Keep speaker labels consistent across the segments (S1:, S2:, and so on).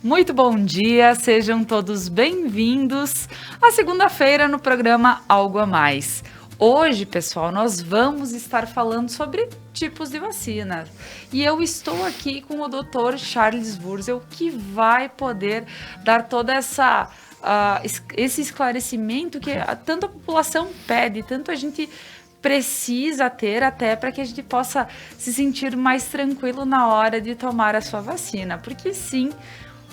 S1: Muito bom dia, sejam todos bem-vindos à segunda-feira no programa Algo a Mais. Hoje, pessoal, nós vamos estar falando sobre tipos de vacina. E eu estou aqui com o Dr. Charles Wurzel, que vai poder dar toda esse esclarecimento que tanto a população pede, tanto a gente precisa ter até para que a gente possa se sentir mais tranquilo na hora de tomar a sua vacina. Porque sim,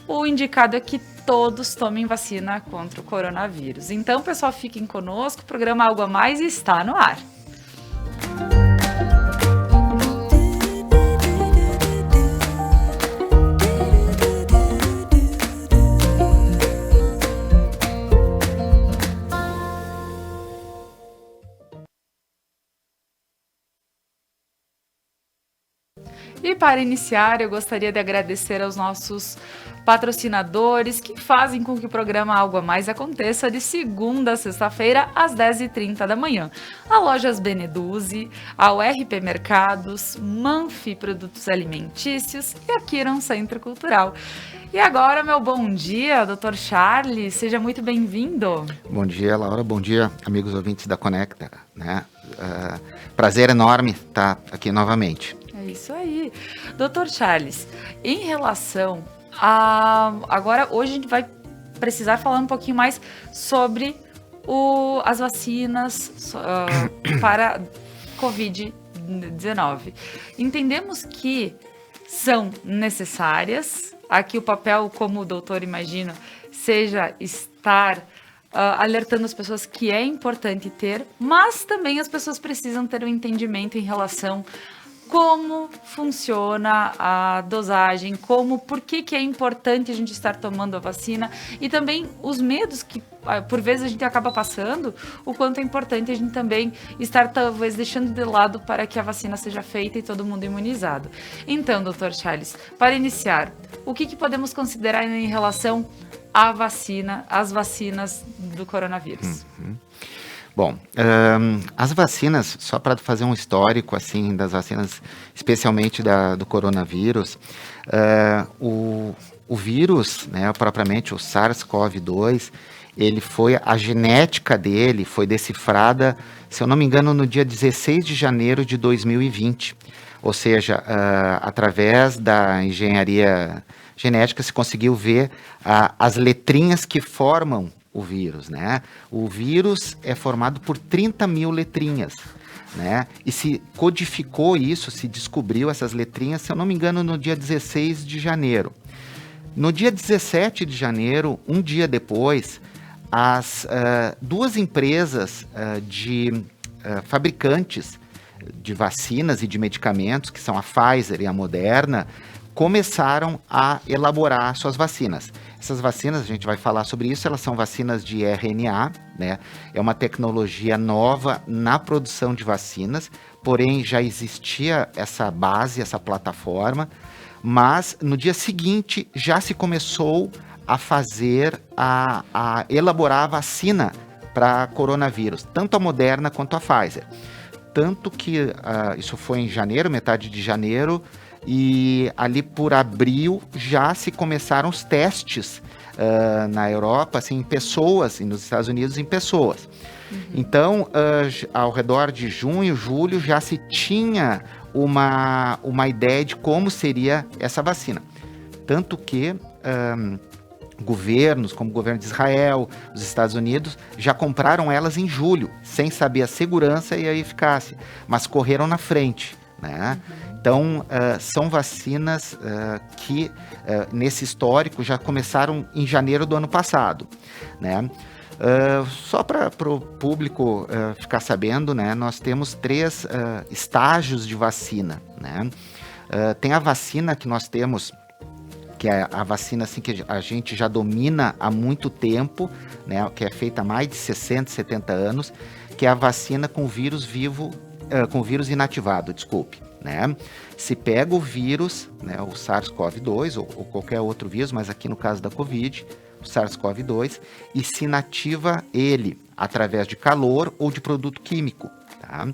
S1: o indicado é que todos tomem vacina contra o coronavírus. Então, pessoal, fiquem conosco, o programa Algo a Mais está no ar. E para iniciar, eu gostaria de agradecer aos nossos patrocinadores que fazem com que o programa Algo a Mais aconteça de segunda a sexta-feira, às 10h30 da manhã. A Lojas Beneduzzi, a URP Mercados, Manfi Produtos Alimentícios e a Kiron Centro Cultural. E agora, meu bom dia, Dr. Charles, seja muito bem-vindo.
S2: Bom dia, Laura, bom dia, amigos ouvintes da Conecta, né? Prazer enorme estar aqui novamente.
S1: É isso aí. Dr. Charles, em relação a... Agora, hoje a gente vai precisar falar um pouquinho mais sobre as vacinas para Covid-19. Entendemos que são necessárias. Aqui o papel, como o doutor imagina, seja estar alertando as pessoas que é importante ter, mas também as pessoas precisam ter um entendimento em relação como funciona a dosagem, por que é importante a gente estar tomando a vacina e também os medos que por vezes a gente acaba passando, o quanto é importante a gente também estar talvez deixando de lado para que a vacina seja feita e todo mundo imunizado. Então, Dr. Charles, para iniciar, o que podemos considerar em relação à vacina, às vacinas do coronavírus?
S2: Bom, as vacinas, só para fazer um histórico assim das vacinas, especialmente do coronavírus, o vírus, né, propriamente o SARS-CoV-2, a genética dele foi decifrada, se eu não me engano, no dia 16 de janeiro de 2020. Ou seja, através da engenharia genética se conseguiu ver as letrinhas que formam o vírus, né? O vírus é formado por 30 mil letrinhas, né? E se codificou isso, se descobriu essas letrinhas, se eu não me engano, no dia 16 de janeiro. No dia 17 de janeiro, um dia depois, as duas empresas de fabricantes de vacinas e de medicamentos, que são a Pfizer e a Moderna, começaram a elaborar suas vacinas. Essas vacinas, a gente vai falar sobre isso, elas são vacinas de RNA, né? É uma tecnologia nova na produção de vacinas, porém já existia essa base, essa plataforma, mas no dia seguinte já se começou a fazer, a elaborar a vacina para coronavírus, tanto a Moderna quanto a Pfizer. Tanto que isso foi em janeiro, metade de janeiro, e ali por abril já se começaram os testes na Europa, assim, em pessoas, e nos Estados Unidos em pessoas. Então, ao redor de junho, julho, já se tinha uma ideia de como seria essa vacina. Tanto que governos, como o governo de Israel, os Estados Unidos, já compraram elas em julho, sem saber a segurança e a eficácia, mas correram na frente, né? Então, são vacinas que, nesse histórico, já começaram em janeiro do ano passado, né? Só para o público ficar sabendo, né, nós temos 3 estágios de vacina, né? Tem a vacina que nós temos, que é a vacina assim, que a gente já domina há muito tempo, né, que é feita há mais de 60, 70 anos, que é a vacina com vírus vivo, com vírus inativado, desculpe. Né? Se pega o vírus, né, o SARS-CoV-2 ou qualquer outro vírus, mas aqui no caso da Covid, o SARS-CoV-2, e se inativa ele através de calor ou de produto químico. Tá?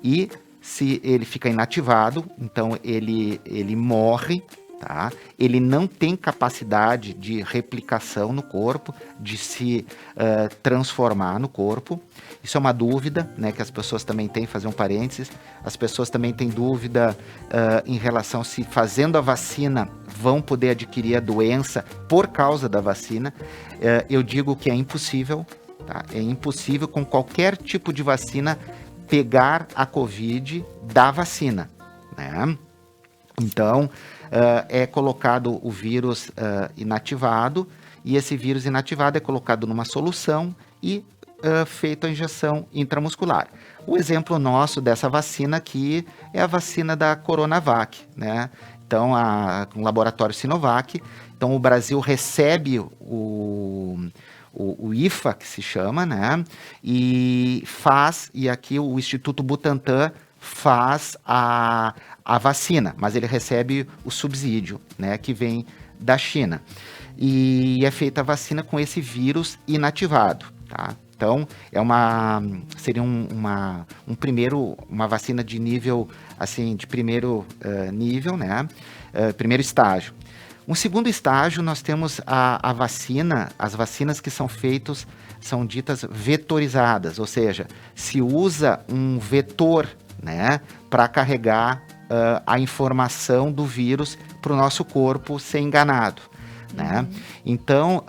S2: E se ele fica inativado, então ele morre, tá? Ele não tem capacidade de replicação no corpo, de se transformar no corpo. Isso é uma dúvida, né, que as pessoas também têm, fazer um parênteses. As pessoas também têm dúvida em relação se fazendo a vacina vão poder adquirir a doença por causa da vacina. Eu digo que é impossível, tá? É impossível com qualquer tipo de vacina pegar a Covid da vacina, né? Então, é colocado o vírus inativado, e esse vírus inativado é colocado numa solução e feita a injeção intramuscular. O exemplo nosso dessa vacina aqui é a vacina da Coronavac, né? Então, com o laboratório Sinovac. Então, o Brasil recebe o IFA, que se chama, né? E aqui o Instituto Butantan faz a vacina, mas ele recebe o subsídio, né, que vem da China. E é feita a vacina com esse vírus inativado, tá? Então, seria uma vacina de nível, assim, de primeiro nível, né? Primeiro estágio. Um segundo estágio, nós temos as vacinas que são feitas, são ditas vetorizadas, ou seja, se usa um vetor, né, para carregar a informação do vírus para o nosso corpo ser enganado, né? Então,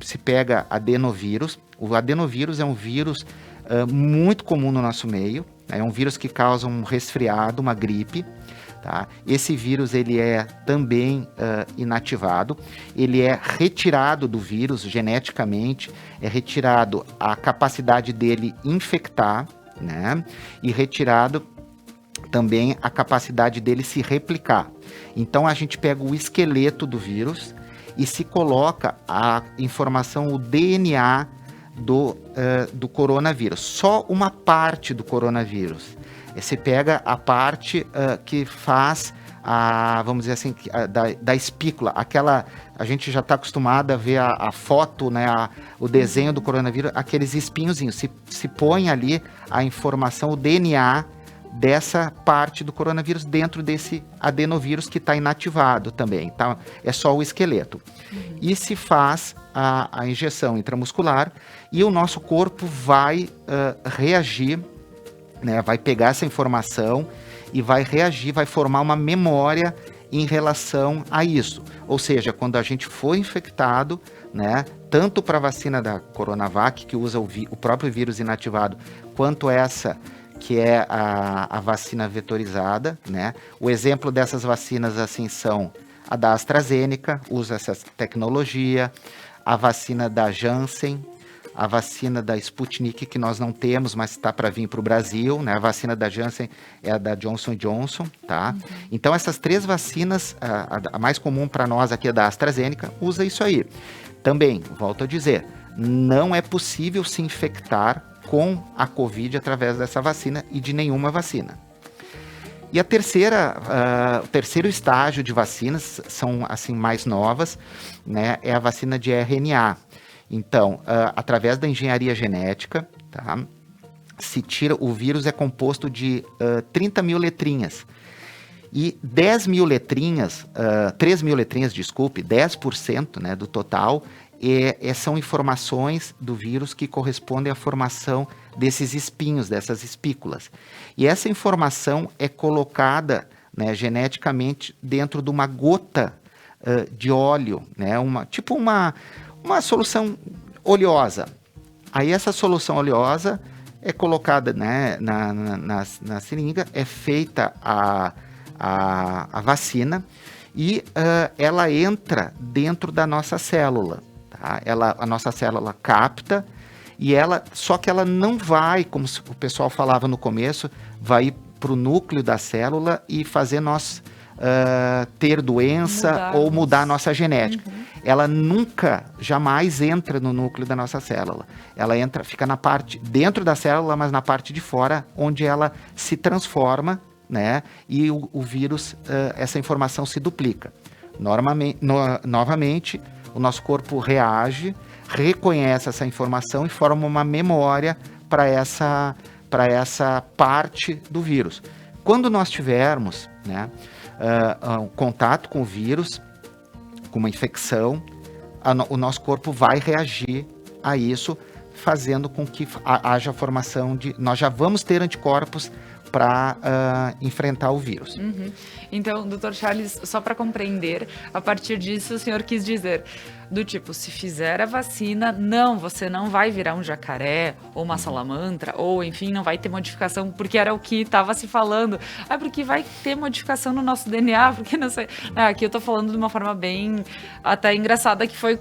S2: se pega adenovírus. O adenovírus é um vírus muito comum no nosso meio, né? É um vírus que causa um resfriado, uma gripe, tá? Esse vírus ele é também inativado, ele é retirado do vírus geneticamente, é retirado a capacidade dele infectar, né? E retirado também a capacidade dele se replicar. Então a gente pega o esqueleto do vírus e se coloca a informação, o DNA do coronavírus, só uma parte do coronavírus. Você pega a parte que faz vamos dizer assim, da espícula, a gente já está acostumado a ver a foto, né, o desenho do coronavírus, aqueles espinhozinhos, se põe ali a informação, o DNA dessa parte do coronavírus dentro desse adenovírus que está inativado também, tá? É só o esqueleto. E se faz a injeção intramuscular e o nosso corpo vai reagir, né, vai pegar essa informação e vai reagir, vai formar uma memória em relação a isso. Ou seja, quando a gente foi infectado, né, tanto para a vacina da Coronavac, que usa o próprio vírus inativado, quanto essa que é a vacina vetorizada, né? O exemplo dessas vacinas assim são a da AstraZeneca, usa essa tecnologia, a vacina da Janssen, a vacina da Sputnik, que nós não temos, mas está para vir para o Brasil, né? A vacina da Janssen é a da Johnson & Johnson, tá? Então, essas 3 vacinas, a mais comum para nós aqui é da AstraZeneca, usa isso aí. Também, volto a dizer, não é possível se infectar com a Covid através dessa vacina e de nenhuma vacina. E o terceiro estágio de vacinas, são assim mais novas, né? É a vacina de RNA. Então, através da engenharia genética, tá? Se tira, o vírus é composto de 30 mil letrinhas. E 10 mil letrinhas, 3 mil letrinhas, desculpe, 10%, né, do total, são informações do vírus que correspondem à formação desses espinhos, dessas espículas. E essa informação é colocada, né, geneticamente dentro de uma gota de óleo, né, uma solução oleosa. Aí essa solução oleosa é colocada, né, na seringa, é feita a vacina e ela entra dentro da nossa célula. Tá? A nossa célula capta só que ela não vai, como o pessoal falava no começo, vai para o núcleo da célula e fazer nós ter doença ou mudar a nossa genética. Ela nunca, jamais entra no núcleo da nossa célula. Ela fica dentro da célula, mas na parte de fora, onde ela se transforma, né? E o vírus, essa informação se duplica. Novamente, o nosso corpo reage, reconhece essa informação e forma uma memória para essa parte do vírus. Quando nós tivermos, né, contato com o vírus, com uma infecção, o nosso corpo vai reagir a isso, fazendo com que haja a formação de... Nós já vamos ter anticorpos para enfrentar o vírus.
S1: Uhum. Então, Dr. Charles, só para compreender, a partir disso o senhor quis dizer, do tipo, se fizer a vacina, você não vai virar um jacaré, ou uma salamandra, ou enfim, não vai ter modificação, porque era o que estava se falando. Porque vai ter modificação no nosso DNA, porque não sei. Aqui eu tô falando de uma forma bem até engraçada, que foi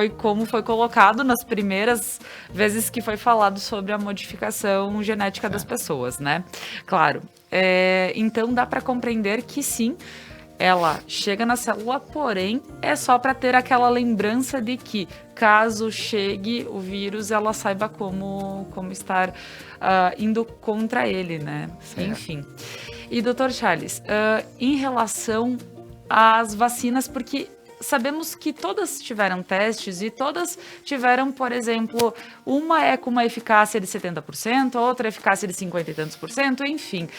S1: como foi colocado nas primeiras vezes que foi falado sobre a modificação genética das pessoas, né? Claro. Então dá para compreender que sim, ela chega na célula, porém é só para ter aquela lembrança de que caso chegue o vírus, ela saiba como estar indo contra ele, né? Certo. Enfim. E Dr. Charles, em relação às vacinas, porque sabemos que todas tiveram testes e todas tiveram, por exemplo, uma com uma eficácia de 70%, outra eficácia de 50 e tantos por cento, enfim.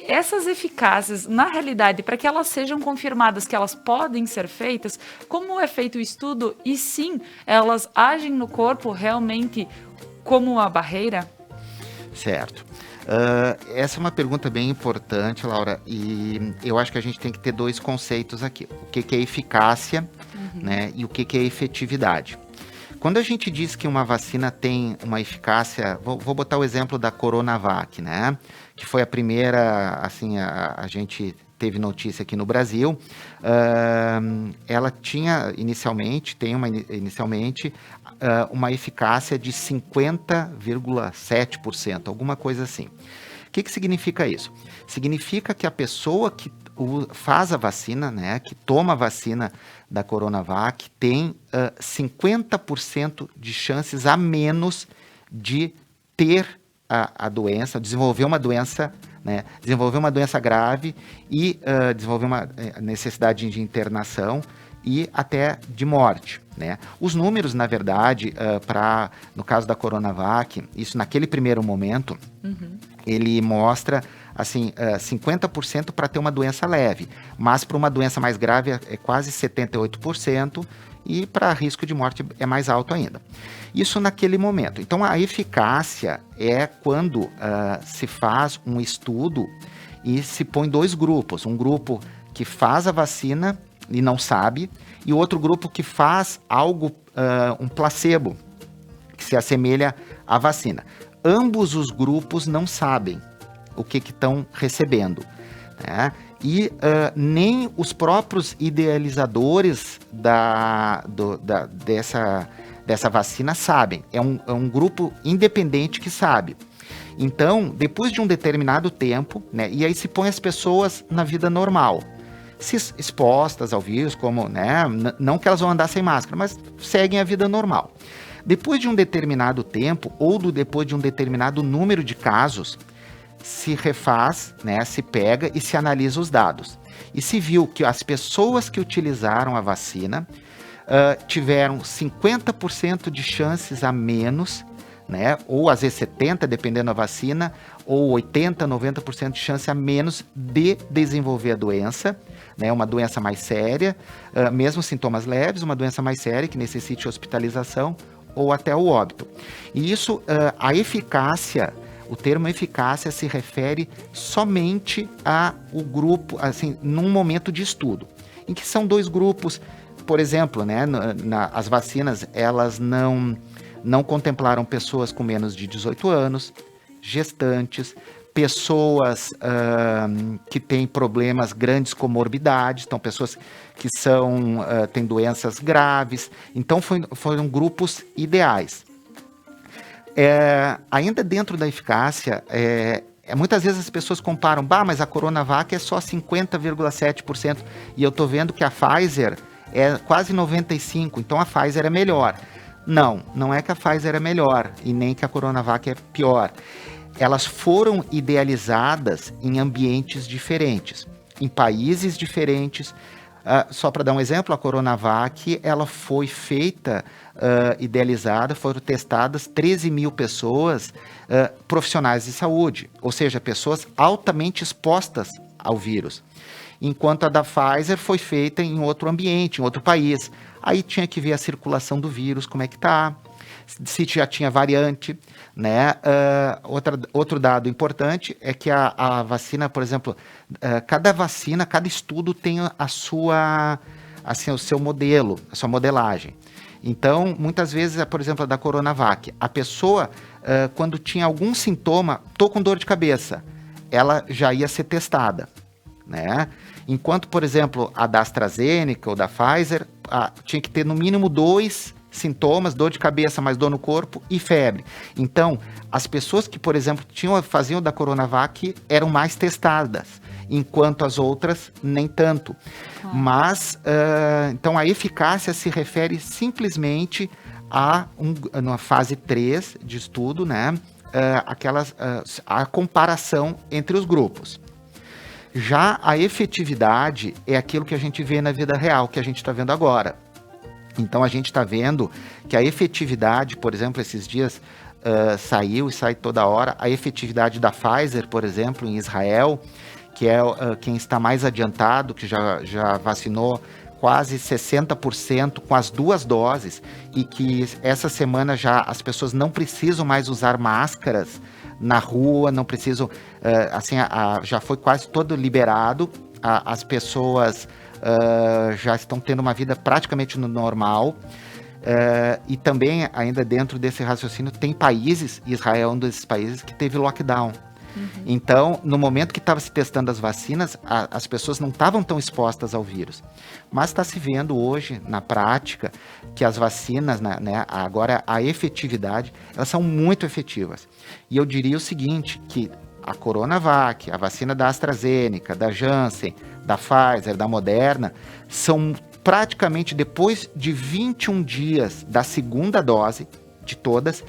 S1: Essas eficácias, na realidade, para que elas sejam confirmadas que elas podem ser feitas, como é feito o estudo e sim, elas agem no corpo realmente como uma barreira?
S2: Certo. Essa é uma pergunta bem importante, Laura, e eu acho que a gente tem que ter dois conceitos aqui. O que é eficácia, né, e o que é efetividade. Quando a gente diz que uma vacina tem uma eficácia, vou botar o exemplo da Coronavac, né, que foi a primeira, assim, a gente teve notícia aqui no Brasil. Ela tinha inicialmente uma eficácia de 50,7%, alguma coisa assim. O que significa isso? Significa que a pessoa que faz a vacina, né, que toma a vacina da Coronavac, tem 50% de chances a menos de ter a doença, desenvolver uma doença, né, desenvolver uma doença grave e desenvolver uma necessidade de internação e até de morte, né? Os números, na verdade, no caso da Coronavac, isso naquele primeiro momento, ele mostra assim, 50% para ter uma doença leve, mas para uma doença mais grave é quase 78%, e para risco de morte é mais alto ainda. Isso naquele momento. Então, a eficácia é quando se faz um estudo e se põe dois grupos. Um grupo que faz a vacina e não sabe, e outro grupo que faz algo, um placebo, que se assemelha à vacina. Ambos os grupos não sabem o que estão recebendo, né? E nem os próprios idealizadores dessa vacina sabem. É um grupo independente que sabe. Então, depois de um determinado tempo, né, e aí se põe as pessoas na vida normal, se expostas ao vírus, como, né, não que elas vão andar sem máscara, mas seguem a vida normal. Depois de um determinado tempo, ou depois de um determinado número de casos, se refaz, né, se pega e se analisa os dados. E se viu que as pessoas que utilizaram a vacina tiveram 50% de chances a menos, né, ou às vezes 70%, dependendo da vacina, ou 80%, 90% de chance a menos de desenvolver a doença, né, uma doença mais séria, mesmo sintomas leves, uma doença mais séria que necessite hospitalização ou até o óbito. E isso, a eficácia... O termo eficácia se refere somente ao grupo, assim, num momento de estudo, em que são dois grupos, por exemplo, né, as vacinas, elas não contemplaram pessoas com menos de 18 anos, gestantes, pessoas que têm problemas, grandes comorbidades, então pessoas que têm doenças graves, então foram grupos ideais. Ainda dentro da eficácia, muitas vezes as pessoas comparam, mas a Coronavac é só 50,7%, e eu estou vendo que a Pfizer é quase 95%, então a Pfizer é melhor. Não é que a Pfizer é melhor, e nem que a Coronavac é pior. Elas foram idealizadas em ambientes diferentes, em países diferentes. Só para dar um exemplo, a Coronavac, ela foi feita, idealizada, foram testadas 13 mil pessoas profissionais de saúde, ou seja, pessoas altamente expostas ao vírus. enquanto a da Pfizer foi feita em outro ambiente, em outro país. Aí tinha que ver a circulação do vírus, como é que está, se já tinha variante, né? Outro dado importante é que a vacina, por exemplo, cada vacina, cada estudo tem a sua, assim, o seu modelo, a sua modelagem. Então, muitas vezes, por exemplo, a da Coronavac, a pessoa, quando tinha algum sintoma, tô com dor de cabeça, ela já ia ser testada, né? Enquanto, por exemplo, a da AstraZeneca ou da Pfizer, tinha que ter no mínimo 2 sintomas, dor de cabeça, mais dor no corpo e febre. Então, as pessoas que, por exemplo, faziam da Coronavac eram mais testadas, enquanto as outras nem tanto. Mas, então, a eficácia se refere simplesmente numa fase 3 de estudo, né? A comparação entre os grupos. Já a efetividade é aquilo que a gente vê na vida real, que a gente está vendo agora. Então, a gente está vendo que a efetividade, por exemplo, esses dias saiu e sai toda hora, a efetividade da Pfizer, por exemplo, em Israel, que é quem está mais adiantado, que já vacinou quase 60% com as 2 doses, e que essa semana já as pessoas não precisam mais usar máscaras na rua, não precisam, já foi quase todo liberado, as pessoas já estão tendo uma vida praticamente no normal, e também, ainda dentro desse raciocínio, tem países, Israel é um desses países, que teve lockdown. Então, no momento que estava se testando as vacinas, as pessoas não estavam tão expostas ao vírus. Mas está se vendo hoje, na prática, que as vacinas, né, agora a efetividade, elas são muito efetivas. E eu diria o seguinte, que a Coronavac, a vacina da AstraZeneca, da Janssen, da Pfizer, da Moderna, são praticamente depois de 21 dias da segunda dose, de todas,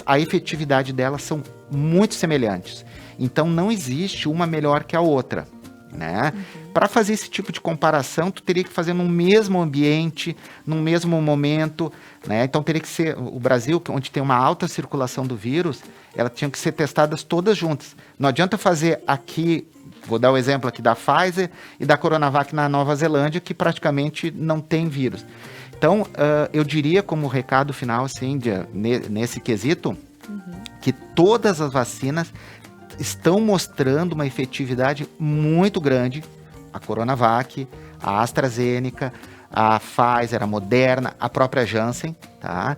S2: a efetividade delas são muito semelhantes. Então, não existe uma melhor que a outra, né? Para fazer esse tipo de comparação, tu teria que fazer no mesmo ambiente, no mesmo momento, né? Então, teria que ser o Brasil, onde tem uma alta circulação do vírus, elas tinham que ser testadas todas juntas. Não adianta fazer aqui, vou dar o exemplo aqui da Pfizer e da Coronavac na Nova Zelândia, que praticamente não tem vírus. Então, eu diria como recado final, assim, nesse quesito, que todas as vacinas estão mostrando uma efetividade muito grande. A Coronavac, a AstraZeneca, a Pfizer, a Moderna, a própria Janssen, tá?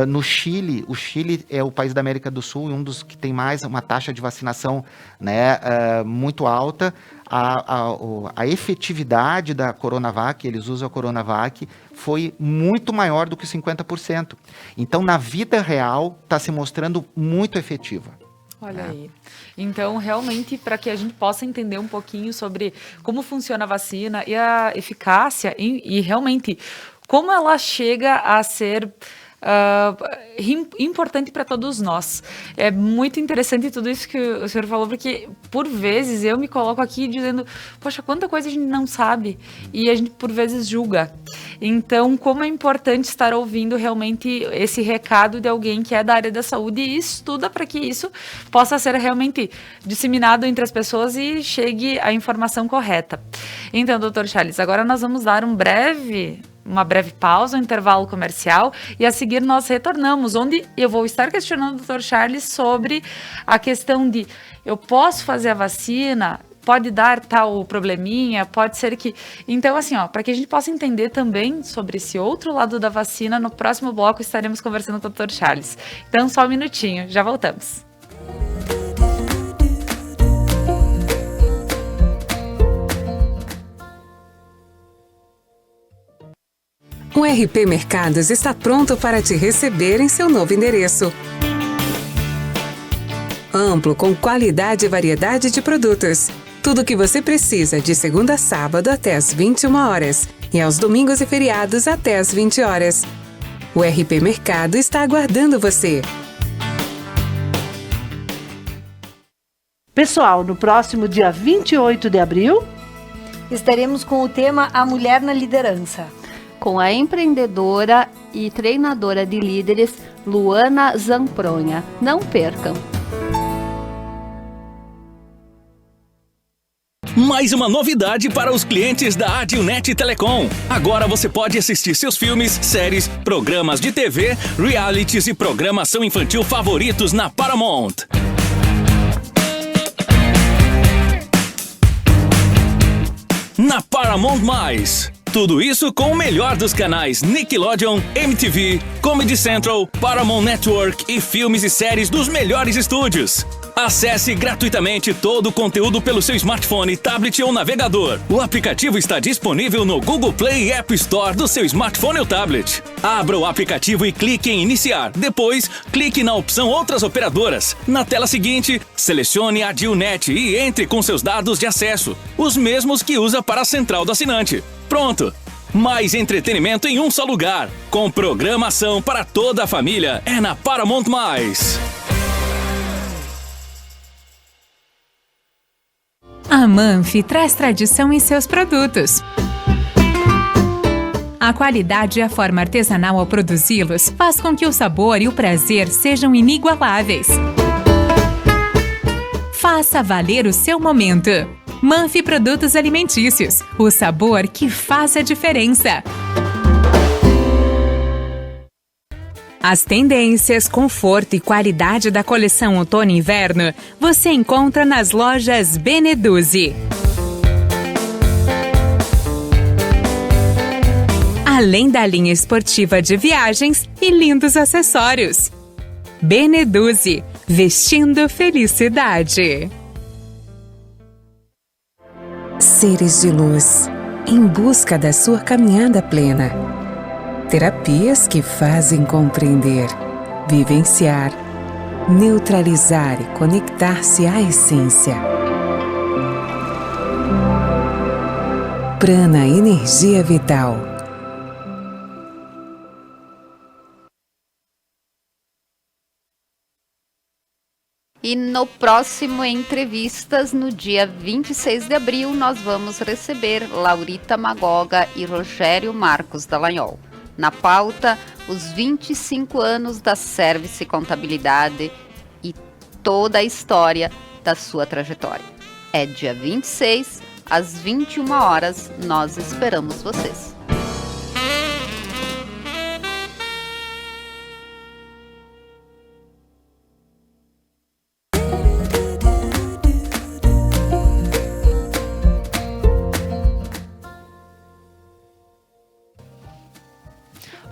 S2: No Chile, o Chile é o país da América do Sul e um dos que tem mais uma taxa de vacinação, né, muito alta. A efetividade da Coronavac, eles usam a Coronavac, foi muito maior do que 50%. Então, na vida real, está se mostrando muito efetiva.
S1: Olha aí. Então, realmente, para que a gente possa entender um pouquinho sobre como funciona a vacina e a eficácia e realmente como ela chega a ser importante para todos nós. É muito interessante tudo isso que o senhor falou, porque por vezes eu me coloco aqui dizendo, poxa, quanta coisa a gente não sabe e a gente por vezes julga. Então, como é importante estar ouvindo realmente esse recado de alguém que é da área da saúde e estuda para que isso possa ser realmente disseminado entre as pessoas e chegue a informação correta. Então, doutor Charles, agora nós vamos dar uma breve pausa, um intervalo comercial, e a seguir nós retornamos, onde eu vou estar questionando o Dr. Charles sobre a questão de eu posso fazer a vacina, pode dar tal probleminha, pode ser que... Então, assim, para que a gente possa entender também sobre esse outro lado da vacina, no próximo bloco estaremos conversando com o Dr. Charles. Então, só um minutinho, já voltamos.
S3: O RP Mercados está pronto para te receber em seu novo endereço. Amplo, com qualidade e variedade de produtos. Tudo o que você precisa de segunda a sábado até às 21 horas e aos domingos e feriados até às 20 horas. O RP Mercado está aguardando você.
S4: Pessoal, no próximo dia 28 de abril,
S5: estaremos com o tema A Mulher na Liderança,
S6: com a empreendedora e treinadora de líderes Luana Zampronha. Não percam!
S7: Mais uma novidade para os clientes da Adilnet Telecom. Agora você pode assistir seus filmes, séries, programas de TV, realities e programação infantil favoritos na Paramount. Na Paramount+. Tudo isso com o melhor dos canais Nickelodeon, MTV, Comedy Central, Paramount Network e filmes e séries dos melhores estúdios. Acesse gratuitamente todo o conteúdo pelo seu smartphone, tablet ou navegador. O aplicativo está disponível no Google Play e App Store do seu smartphone ou tablet. Abra o aplicativo e clique em iniciar. Depois, clique na opção Outras Operadoras. Na tela seguinte, selecione a Adilnet e entre com seus dados de acesso, os mesmos que usa para a central do assinante. Pronto! Mais entretenimento em um só lugar. Com programação para toda a família. É na Paramount+.
S3: A Manfi traz tradição em seus produtos. A qualidade e a forma artesanal ao produzi-los faz com que o sabor e o prazer sejam inigualáveis. Faça valer o seu momento. Manfi Produtos Alimentícios, o sabor que faz a diferença. As tendências, conforto e qualidade da coleção outono e inverno você encontra nas lojas Beneduzzi. Além da linha esportiva de viagens e lindos acessórios. Beneduzzi, vestindo felicidade. Seres de luz, em busca da sua caminhada plena. Terapias que fazem compreender, vivenciar, neutralizar e conectar-se à essência. Prana Energia Vital.
S6: E no próximo Entrevistas, no dia 26 de abril, nós vamos receber Laurita Magoga e Rogério Marcos Dallagnol. Na pauta, os 25 anos da Service Contabilidade e toda a história da sua trajetória. É dia 26, às 21 horas, nós esperamos vocês.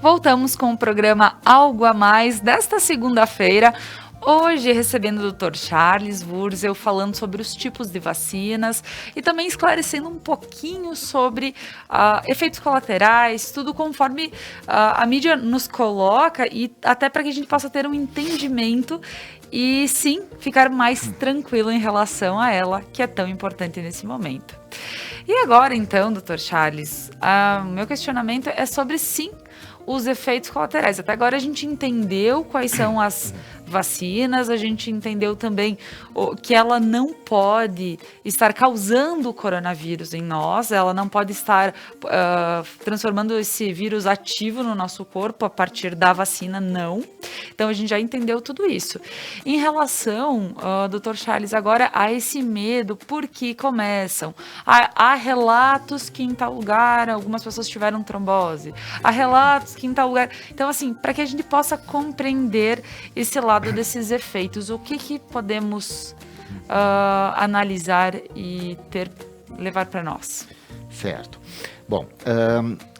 S1: Voltamos com o programa Algo a Mais desta segunda-feira. Hoje recebendo o Dr. Charles Wurzel falando sobre os tipos de vacinas e também esclarecendo um pouquinho sobre efeitos colaterais, tudo conforme a mídia nos coloca e até para que a gente possa ter um entendimento e sim ficar mais tranquilo em relação a ela, que é tão importante nesse momento. E agora então, Dr. Charles, o meu questionamento é sobre sim os efeitos colaterais. Até agora a gente entendeu quais são as vacinas, a gente entendeu também que ela não pode estar causando o coronavírus em nós, ela não pode estar transformando esse vírus ativo no nosso corpo a partir da vacina, não. Então a gente já entendeu tudo isso. Em relação, Dr. Charles, agora a esse medo, por que começam? Há relatos que em tal lugar algumas pessoas tiveram trombose, há relatos que em tal lugar... Então assim, para que a gente possa compreender esse lado desses efeitos, o que podemos analisar e levar para nós?
S2: Certo. Bom,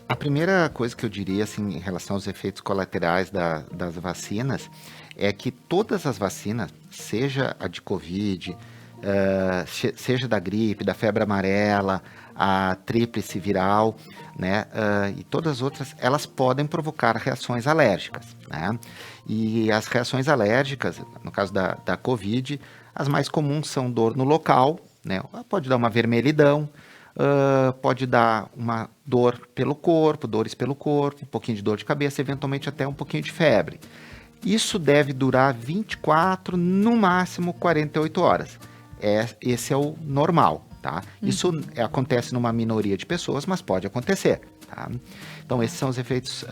S2: a primeira coisa que eu diria assim, em relação aos efeitos colaterais das vacinas é que todas as vacinas, seja a de Covid, seja da gripe, da febre amarela, a tríplice viral, né, e todas as outras, elas podem provocar reações alérgicas, né? E as reações alérgicas, no caso da Covid, as mais comuns são dor no local, né? Pode dar uma vermelhidão, pode dar uma dor pelo corpo, dores pelo corpo, um pouquinho de dor de cabeça, eventualmente até um pouquinho de febre. Isso deve durar 24, no máximo 48 horas. Esse é o normal, tá? Isso acontece numa minoria de pessoas, mas pode acontecer, tá? Então, esses são os efeitos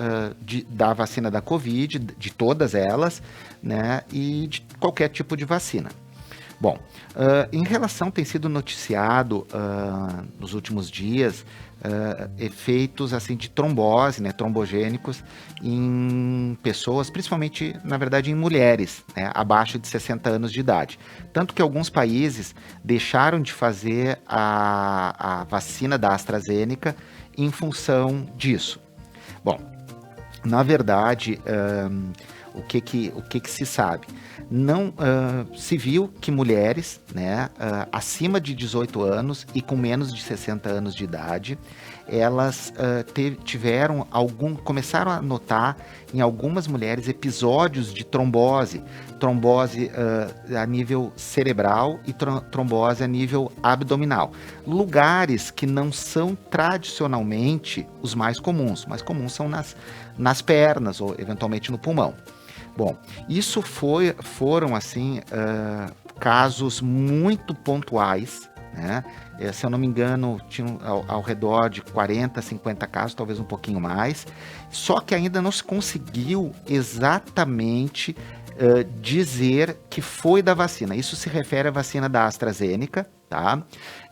S2: da vacina da Covid, de todas elas, né? E de qualquer tipo de vacina. Bom, em relação, tem sido noticiado nos últimos dias efeitos assim de trombose, né, trombogênicos em pessoas, principalmente, na verdade, em mulheres, né, abaixo de 60 anos de idade. Tanto que alguns países deixaram de fazer a vacina da AstraZeneca em função disso. Bom, na verdade, o que se sabe? Não se viu que mulheres, né, acima de 18 anos e com menos de 60 anos de idade, elas começaram a notar em algumas mulheres episódios de trombose a nível cerebral e trombose a nível abdominal. Lugares que não são tradicionalmente os mais comuns. Mais comuns são nas pernas ou eventualmente no pulmão. Bom, isso foram assim casos muito pontuais, né? Se eu não me engano, tinham ao redor de 40, 50 casos, talvez um pouquinho mais. Só que ainda não se conseguiu exatamente dizer que foi da vacina. Isso se refere à vacina da AstraZeneca, tá?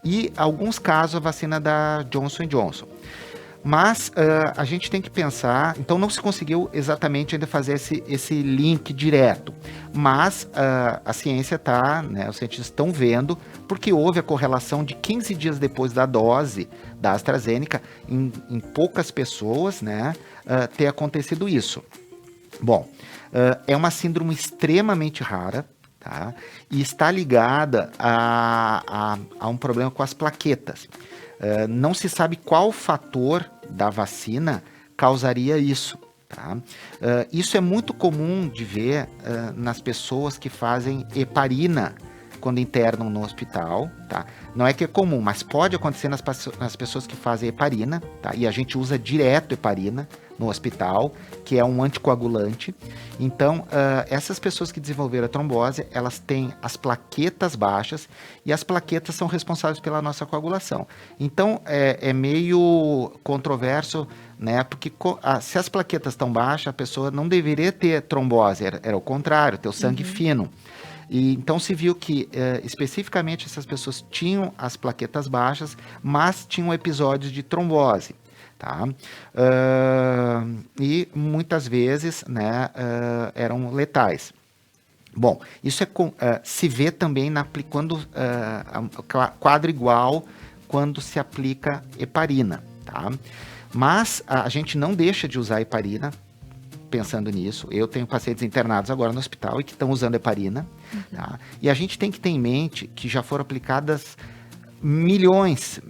S2: E alguns casos a vacina da Johnson & Johnson. Mas a gente tem que pensar, então não se conseguiu exatamente ainda fazer esse link direto, mas a ciência está, né, os cientistas estão vendo, porque houve a correlação de 15 dias depois da dose da AstraZeneca, em poucas pessoas, né, ter acontecido isso. Bom, é uma síndrome extremamente rara, tá? E está ligada a um problema com as plaquetas. Não se sabe qual fator da vacina causaria isso. Tá? Isso é muito comum de ver nas pessoas que fazem heparina quando internam no hospital. Tá? Não é que é comum, mas pode acontecer nas pessoas que fazem heparina. Tá? E a gente usa direto heparina no hospital, que é um anticoagulante. Então, essas pessoas que desenvolveram a trombose, elas têm as plaquetas baixas e as plaquetas são responsáveis pela nossa coagulação. Então, é meio controverso, né? Porque se as plaquetas estão baixas, a pessoa não deveria ter trombose, era o contrário, ter o sangue fino. E, então se viu que especificamente essas pessoas tinham as plaquetas baixas, mas tinham episódios de trombose. Tá? E muitas vezes, né, eram letais. Bom, isso se vê também quando quadro igual quando se aplica heparina. Tá? Mas a gente não deixa de usar heparina pensando nisso. Eu tenho pacientes internados agora no hospital e que estão usando heparina. Tá? E a gente tem que ter em mente que já foram aplicadas milhões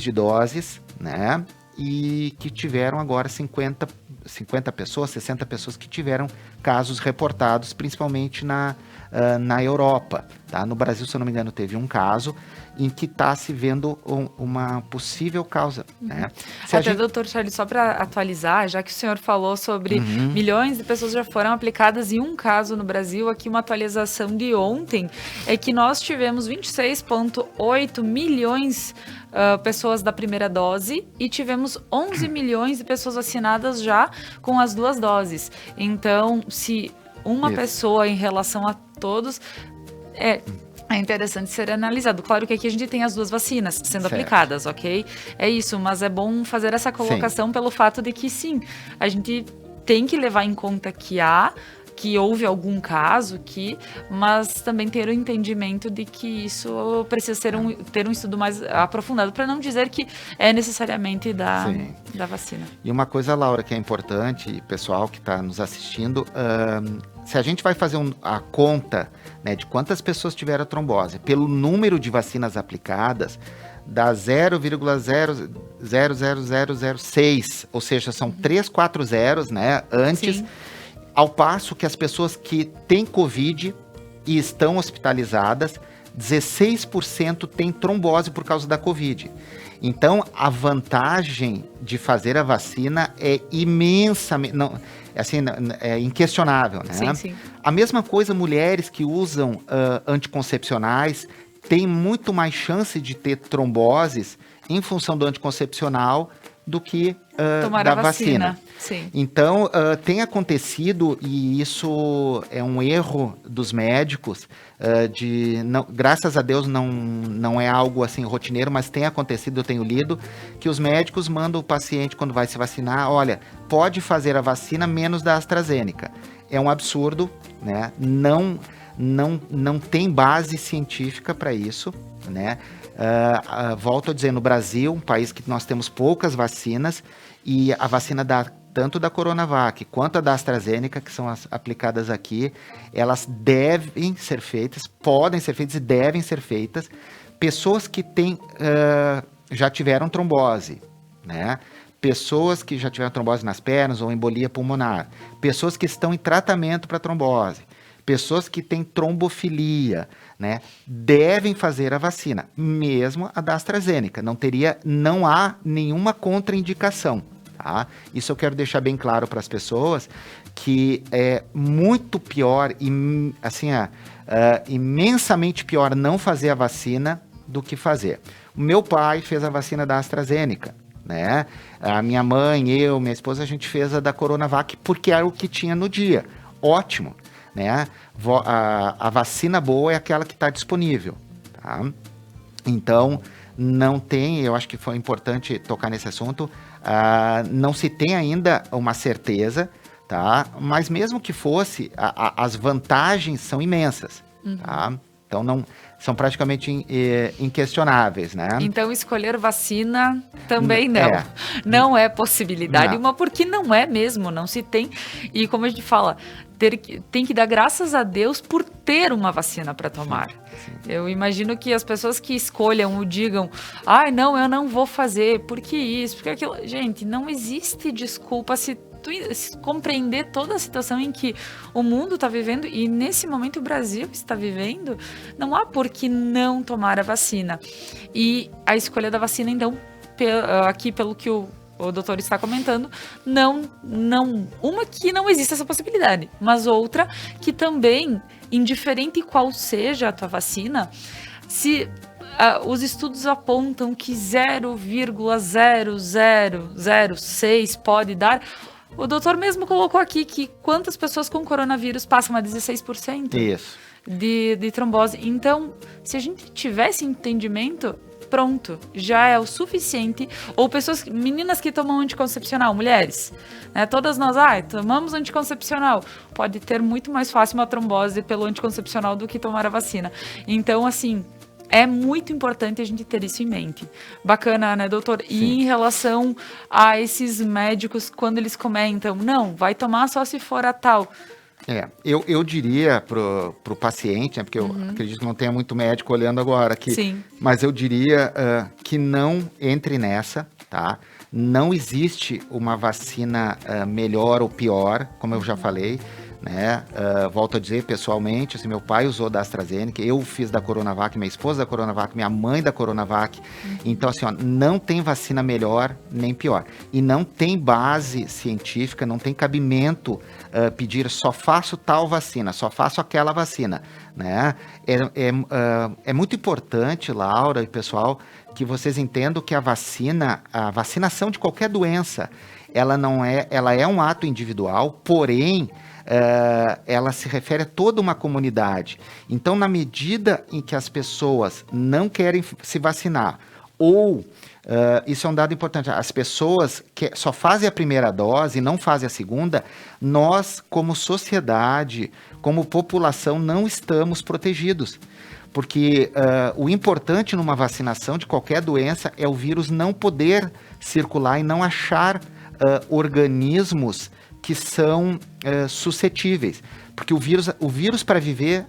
S2: de doses, né? E que tiveram agora 50 pessoas, 60 pessoas que tiveram casos reportados, principalmente na Europa. Tá? No Brasil, se eu não me engano, teve um caso em que está se vendo uma possível causa. Né?
S1: Doutor Charles, só para atualizar, já que o senhor falou sobre milhões de pessoas já foram aplicadas e um caso no Brasil, aqui uma atualização de ontem, é que nós tivemos 26,8 milhões pessoas da primeira dose e tivemos 11 milhões de pessoas vacinadas já com as 2 doses. Então, se uma pessoa em relação a todos, é interessante ser analisado. Claro que aqui a gente tem as 2 vacinas sendo aplicadas, ok? É isso, mas é bom fazer essa colocação pelo fato de que, sim, a gente tem que levar em conta que houve algum caso mas também ter o entendimento de que isso precisa ter um estudo mais aprofundado, para não dizer que é necessariamente da vacina.
S2: E uma coisa, Laura, que é importante, pessoal que está nos assistindo, se a gente vai fazer a conta, né, de quantas pessoas tiveram trombose, pelo número de vacinas aplicadas, dá 0,00006, ou seja, são 3, 4 zeros, né, antes. Sim. Ao passo que as pessoas que têm Covid e estão hospitalizadas, 16% têm trombose por causa da Covid. Então, a vantagem de fazer a vacina é imensamente, é inquestionável. Né?
S1: Sim, sim.
S2: A mesma coisa, mulheres que usam anticoncepcionais têm muito mais chance de ter tromboses em função do anticoncepcional do que
S1: Tomar
S2: da
S1: a vacina. Sim.
S2: Então, tem acontecido, e isso é um erro dos médicos, graças a Deus não é algo assim rotineiro, mas tem acontecido, eu tenho lido, que os médicos mandam o paciente, quando vai se vacinar, olha, pode fazer a vacina menos da AstraZeneca. É um absurdo, né? Não tem base científica para isso, né? Volto a dizer, no Brasil, um país que nós temos poucas vacinas, e a vacina tanto da Coronavac quanto a da AstraZeneca, que são as aplicadas aqui, elas devem ser feitas, podem ser feitas e devem ser feitas. Pessoas que já tiveram trombose, né? Pessoas que já tiveram trombose nas pernas ou embolia pulmonar, pessoas que estão em tratamento para trombose, pessoas que têm trombofilia, né, devem fazer a vacina, mesmo a da AstraZeneca. Não há nenhuma contraindicação, tá? Isso eu quero deixar bem claro para as pessoas, que é muito pior, assim, imensamente pior não fazer a vacina do que fazer. O meu pai fez a vacina da AstraZeneca, né? A minha mãe, minha esposa, a gente fez a da Coronavac porque era o que tinha no dia. Ótimo, né? A vacina boa é aquela que está disponível, tá? Então, não tem, eu acho que foi importante tocar nesse assunto, não se tem ainda uma certeza, tá? Mas mesmo que fosse, as vantagens são imensas, tá? Então, são praticamente inquestionáveis, né?
S1: Então, escolher vacina também não. Não é possibilidade.
S2: Não.
S1: Uma, porque não é mesmo, não se tem. E como a gente fala, tem que dar graças a Deus por ter uma vacina para tomar.
S2: Sim.
S1: Eu imagino que as pessoas que escolham ou digam, não, eu não vou fazer, porque isso, porque aquilo. Gente, não existe desculpa se compreender toda a situação em que o mundo está vivendo, e nesse momento o Brasil está vivendo, não há por que não tomar a vacina. E a escolha da vacina, então, aqui pelo que o doutor está comentando, uma que não existe essa possibilidade, mas outra que também, indiferente qual seja a tua vacina, se os estudos apontam que 0,0006 pode dar. O doutor mesmo colocou aqui que quantas pessoas com coronavírus passam a 16%
S2: Isso.
S1: de trombose. Então, se a gente tivesse entendimento, pronto, já é o suficiente. Ou meninas que tomam anticoncepcional, mulheres, né? Todas nós, tomamos anticoncepcional. Pode ter muito mais fácil uma trombose pelo anticoncepcional do que tomar a vacina. Então, assim, é muito importante a gente ter isso em mente. Bacana, né, doutor?
S2: Sim.
S1: E em relação a esses médicos, quando eles comentam, não, vai tomar só se for a tal.
S2: Eu diria pro paciente, né, porque eu acredito que não tenha muito médico olhando agora aqui,
S1: Sim.
S2: mas eu diria que não entre nessa, tá? Não existe uma vacina melhor ou pior, como eu já falei, né? Volto a dizer, pessoalmente, assim, meu pai usou da AstraZeneca, eu fiz da Coronavac, minha esposa da Coronavac, minha mãe da Coronavac. Então, assim, não tem vacina melhor nem pior. E não tem base científica, não tem cabimento pedir só faço tal vacina, só faço aquela vacina, né? É muito importante, Laura e pessoal, que vocês entendam que a vacinação de qualquer doença, ela é um ato individual, porém, ela se refere a toda uma comunidade. Então, na medida em que as pessoas não querem se vacinar, ou, isso é um dado importante, as pessoas que só fazem a primeira dose e não fazem a segunda, nós, como sociedade, como população, não estamos protegidos. Porque o importante numa vacinação de qualquer doença é o vírus não poder circular e não achar organismos que são suscetíveis. Porque o vírus para viver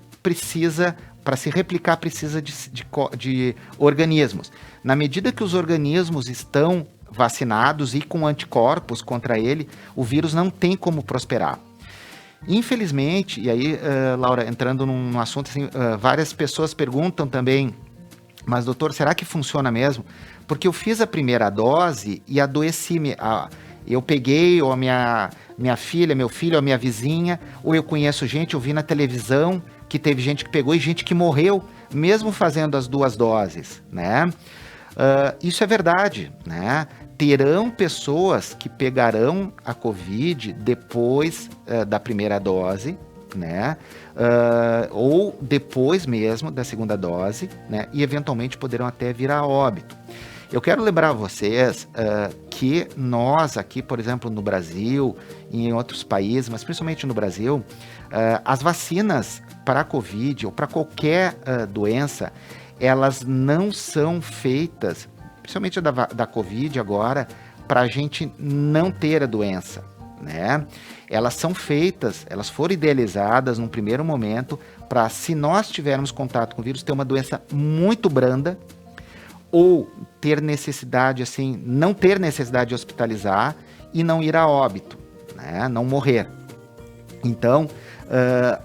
S2: para se replicar, precisa de organismos. Na medida que os organismos estão vacinados e com anticorpos contra ele, o vírus não tem como prosperar. Infelizmente, e aí, Laura, entrando num assunto assim, várias pessoas perguntam também, mas doutor, será que funciona mesmo? Porque eu fiz a primeira dose e adoeci, eu peguei, ou a minha filha, meu filho, a minha vizinha, ou eu conheço gente, eu vi na televisão que teve gente que pegou e gente que morreu, mesmo fazendo as 2 doses, né? Isso é verdade, né? terão pessoas que pegarão a Covid depois da primeira dose, né? Ou depois mesmo da segunda dose, né? E eventualmente poderão até vir a óbito. Eu quero lembrar a vocês que nós aqui, por exemplo, no Brasil e em outros países, mas principalmente no Brasil, as vacinas para a Covid ou para qualquer doença, elas não são feitas, principalmente da Covid agora, para a gente não ter a doença, né? Elas são feitas, elas foram idealizadas num primeiro momento para, se nós tivermos contato com o vírus, ter uma doença muito branda, ou ter necessidade, assim, não ter necessidade de hospitalizar e não ir a óbito, né? Não morrer. Então,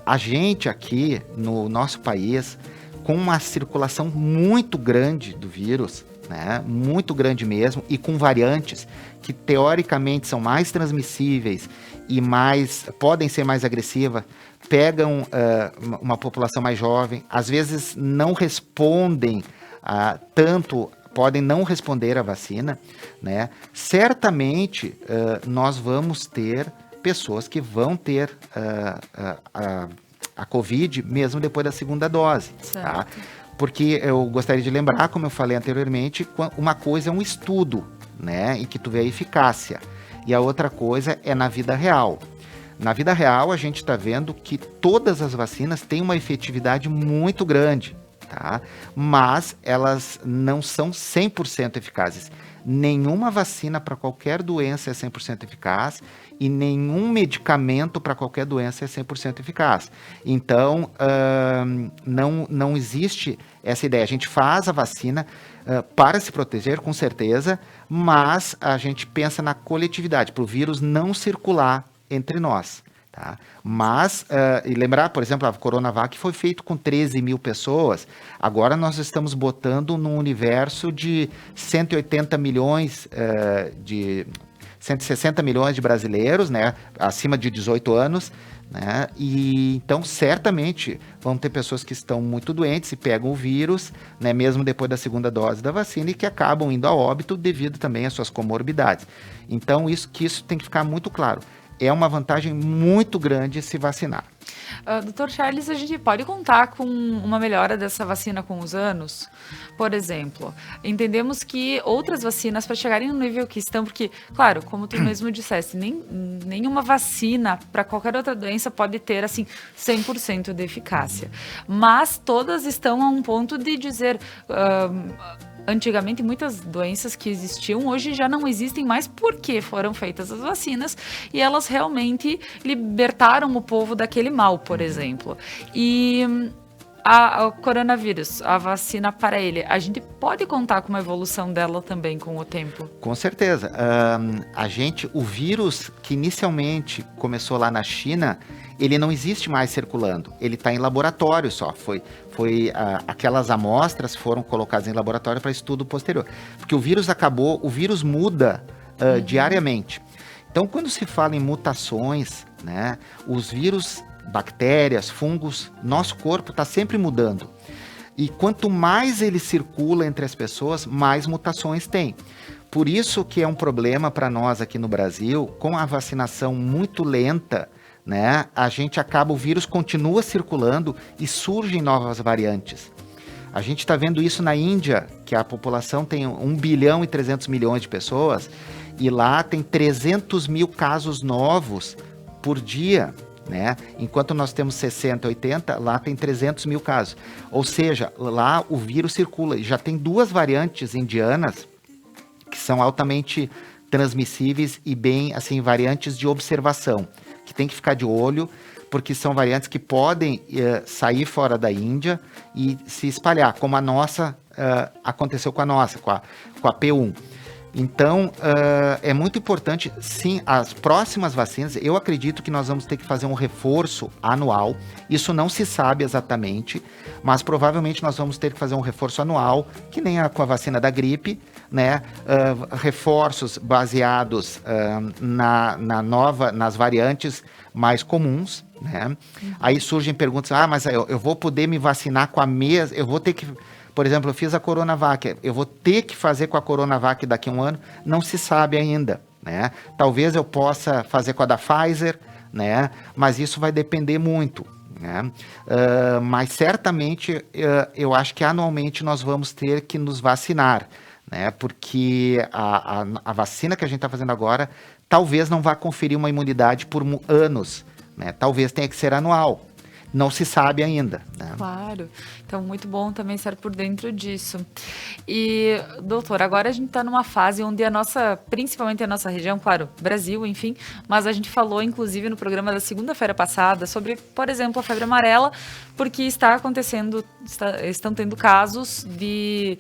S2: a gente aqui no nosso país, com uma circulação muito grande do vírus, né? Muito grande mesmo, e com variantes que teoricamente são mais transmissíveis e podem ser mais agressivas, pegam uma população mais jovem, às vezes não respondem tanto, podem não responder à vacina, né? Certamente nós vamos ter pessoas que vão ter a Covid mesmo depois da segunda dose, tá? Porque eu gostaria de lembrar, como eu falei anteriormente, uma coisa é um estudo, né, em que tu vê a eficácia, e a outra coisa é na vida real. Na vida real, a gente está vendo que todas as vacinas têm uma efetividade muito grande, tá? Mas elas não são 100% eficazes. Nenhuma vacina para qualquer doença é 100% eficaz e nenhum medicamento para qualquer doença é 100% eficaz. Então, não existe essa ideia. A gente faz a vacina para se proteger, com certeza, mas a gente pensa na coletividade, para o vírus não circular entre nós. Tá? Mas, e lembrar, por exemplo, a Coronavac foi feito com 13 mil pessoas, agora nós estamos botando num universo de 180 milhões, 160 milhões de brasileiros, né, acima de 18 anos, né, e então certamente vão ter pessoas que estão muito doentes e pegam o vírus, né, mesmo depois da segunda dose da vacina, e que acabam indo a óbito devido também às suas comorbidades. Então isso tem que ficar muito claro. É uma vantagem muito grande se vacinar.
S1: Dr. Charles, a gente pode contar com uma melhora dessa vacina com os anos? Por exemplo, entendemos que outras vacinas, para chegarem no nível que estão, porque, claro, como tu mesmo disseste, nenhuma vacina para qualquer outra doença pode ter, assim, 100% de eficácia. Mas todas estão a um ponto de dizer... Antigamente, muitas doenças que existiam, hoje já não existem mais porque foram feitas as vacinas e elas realmente libertaram o povo daquele mal, por exemplo. E o coronavírus, a vacina para ele, a gente pode contar com uma evolução dela também com o tempo? Com certeza.
S2: O vírus que inicialmente começou lá na China, ele não existe mais circulando, ele está em laboratório só, aquelas amostras foram colocadas em laboratório para estudo posterior, porque o vírus muda diariamente. Então, quando se fala em mutações, né, os vírus, bactérias, fungos, nosso corpo está sempre mudando. E quanto mais ele circula entre as pessoas, mais mutações tem. Por isso que é um problema para nós aqui no Brasil, com a vacinação muito lenta, né, o vírus continua circulando e surgem novas variantes. A gente está vendo isso na Índia, que a população tem 1 bilhão e 300 milhões de pessoas, e lá tem 300 mil casos novos por dia, né? Enquanto nós temos 60, 80, lá tem 300 mil casos. Ou seja, lá o vírus circula. E já tem 2 variantes indianas que são altamente transmissíveis e bem, assim, variantes de observação, que tem que ficar de olho, porque são variantes que podem sair fora da Índia e se espalhar, como a nossa, aconteceu com a nossa, com a P1. Então, é muito importante, sim, as próximas vacinas, eu acredito que nós vamos ter que fazer um reforço anual, isso não se sabe exatamente, mas provavelmente nós vamos ter que fazer um reforço anual, que nem com a vacina da gripe, né? Reforços baseados nas variantes mais comuns, né? Aí surgem perguntas, mas eu vou poder me vacinar com a mesma, eu vou ter que Por exemplo, eu fiz a Coronavac, eu vou ter que fazer com a Coronavac daqui a um ano? Não se sabe ainda, né? Talvez eu possa fazer com a da Pfizer, né? Mas isso vai depender muito, né? Mas certamente eu acho que anualmente nós vamos ter que nos vacinar, né? Porque a vacina que a gente está fazendo agora talvez não vá conferir uma imunidade por anos, né? Talvez tenha que ser anual. Não se sabe ainda, né?
S1: Claro. Então, muito bom também estar por dentro disso. E, doutor, agora a gente está numa fase onde principalmente a nossa região, claro, Brasil, enfim, mas a gente falou, inclusive, no programa da segunda-feira passada sobre, por exemplo, a febre amarela, porque estão tendo casos de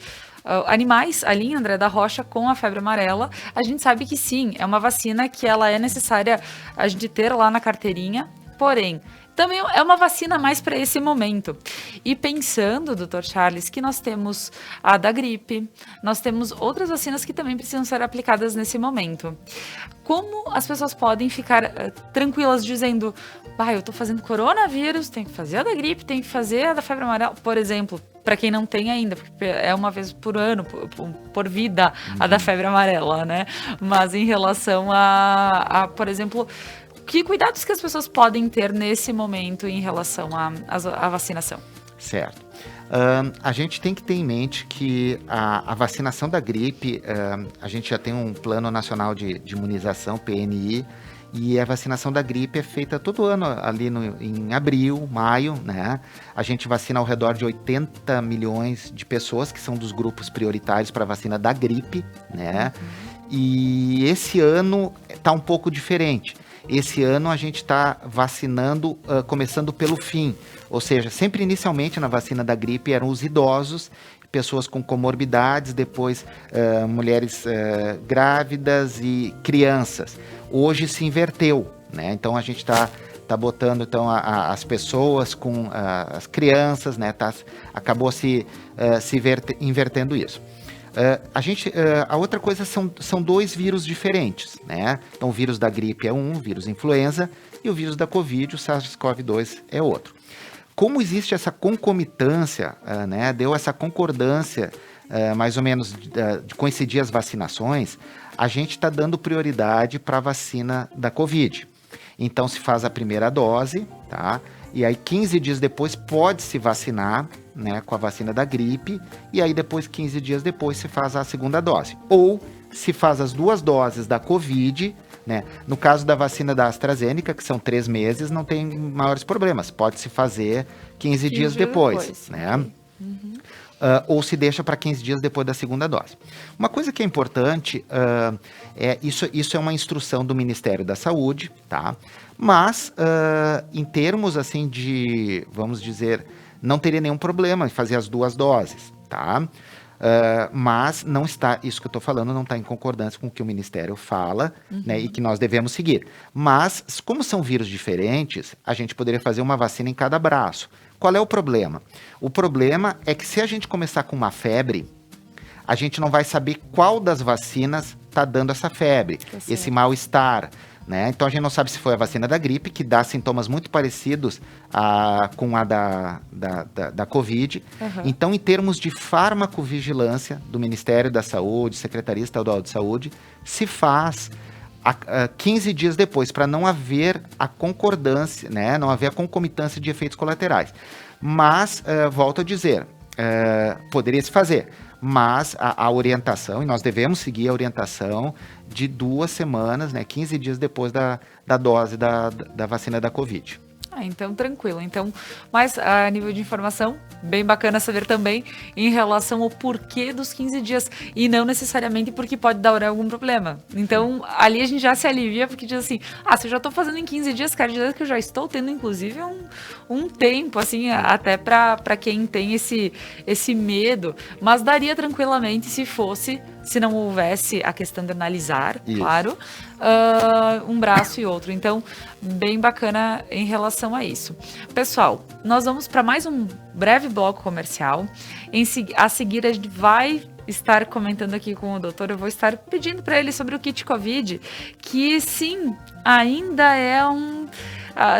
S1: animais ali em André da Rocha com a febre amarela. A gente sabe que sim, é uma vacina que ela é necessária a gente ter lá na carteirinha, porém, também é uma vacina mais para esse momento. E pensando, Dr. Charles, que nós temos a da gripe, nós temos outras vacinas que também precisam ser aplicadas nesse momento. Como as pessoas podem ficar tranquilas dizendo, eu estou fazendo coronavírus, tenho que fazer a da gripe, tenho que fazer a da febre amarela, por exemplo, para quem não tem ainda, porque é uma vez por ano, por vida, a da febre amarela, né? Mas em relação por exemplo, que cuidados que as pessoas podem ter nesse momento em relação à vacinação?
S2: Certo. A gente tem que ter em mente que a vacinação da gripe, a gente já tem um Plano Nacional de Imunização, PNI, e a vacinação da gripe é feita todo ano, ali em abril, maio, né? A gente vacina ao redor de 80 milhões de pessoas, que são dos grupos prioritários para a vacina da gripe, né? E esse ano está um pouco diferente. Esse ano a gente está vacinando, começando pelo fim, ou seja, sempre inicialmente na vacina da gripe eram os idosos, pessoas com comorbidades, depois mulheres grávidas e crianças. Hoje se inverteu, né? Então a gente está botando então as pessoas com as crianças, né? Acabou se invertendo isso. A outra coisa são dois vírus diferentes, né? Então, o vírus da gripe é um, o vírus influenza, e o vírus da Covid, o SARS-CoV-2, é outro. Como existe essa concomitância, né? Deu essa concordância, mais ou menos, de coincidir as vacinações, a gente está dando prioridade para a vacina da Covid. Então, se faz a primeira dose, tá? E aí, 15 dias depois, pode-se vacinar, né, com a vacina da gripe, e aí depois, 15 dias depois, se faz a segunda dose. Ou se faz as duas doses da Covid, né? No caso da vacina da AstraZeneca, que são 3 meses, não tem maiores problemas. Pode-se fazer 15 dias depois, né? Ou se deixa para 15 dias depois da segunda dose. Uma coisa que é importante, isso é uma instrução do Ministério da Saúde, tá? Mas, em termos assim de, vamos dizer, não teria nenhum problema em fazer as duas doses, tá? Mas não está, isso que eu estou falando não está em concordância com o que o Ministério fala, né, e que nós devemos seguir. Mas, como são vírus diferentes, a gente poderia fazer uma vacina em cada braço. Qual é o problema? O problema é que se a gente começar com uma febre, a gente não vai saber qual das vacinas está dando essa febre, esse mal-estar, né? Então a gente não sabe se foi a vacina da gripe, que dá sintomas muito parecidos com a da Covid. Então, em termos de farmacovigilância do Ministério da Saúde, Secretaria Estadual de Saúde, se faz 15 dias depois, para não haver a concordância, né? Não haver a concomitância de efeitos colaterais. Mas, volto a dizer, poderia se fazer. Mas a orientação, e nós devemos seguir a orientação de 2 semanas, né, 15 dias depois da dose da vacina da Covid.
S1: Então, tranquilo. Então, mas a nível de informação, bem bacana saber também em relação ao porquê dos 15 dias e não necessariamente porque pode dar algum problema. Então, ali a gente já se alivia porque diz assim, se eu já estou fazendo em 15 dias, quer dizer que eu já estou tendo, inclusive, um tempo, assim, até para quem tem esse medo, mas daria tranquilamente se não houvesse a questão de analisar, claro, um braço e outro. Então, bem bacana em relação a isso. Pessoal, nós vamos para mais um breve bloco comercial. A seguir, a gente vai estar comentando aqui com o doutor, eu vou estar pedindo para ele sobre o kit Covid, que sim, ainda é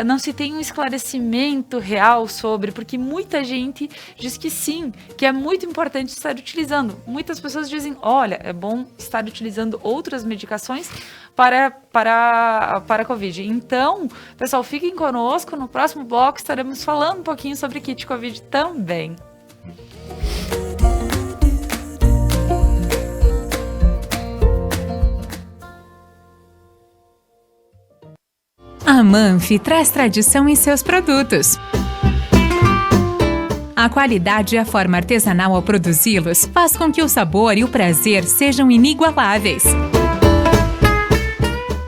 S1: não se tem um esclarecimento real sobre, porque muita gente diz que sim, que é muito importante estar utilizando. Muitas pessoas dizem, olha, é bom estar utilizando outras medicações para a Covid. Então, pessoal, fiquem conosco, no próximo bloco estaremos falando um pouquinho sobre kit Covid também.
S3: A Manfi traz tradição em seus produtos. A qualidade e a forma artesanal ao produzi-los faz com que o sabor e o prazer sejam inigualáveis.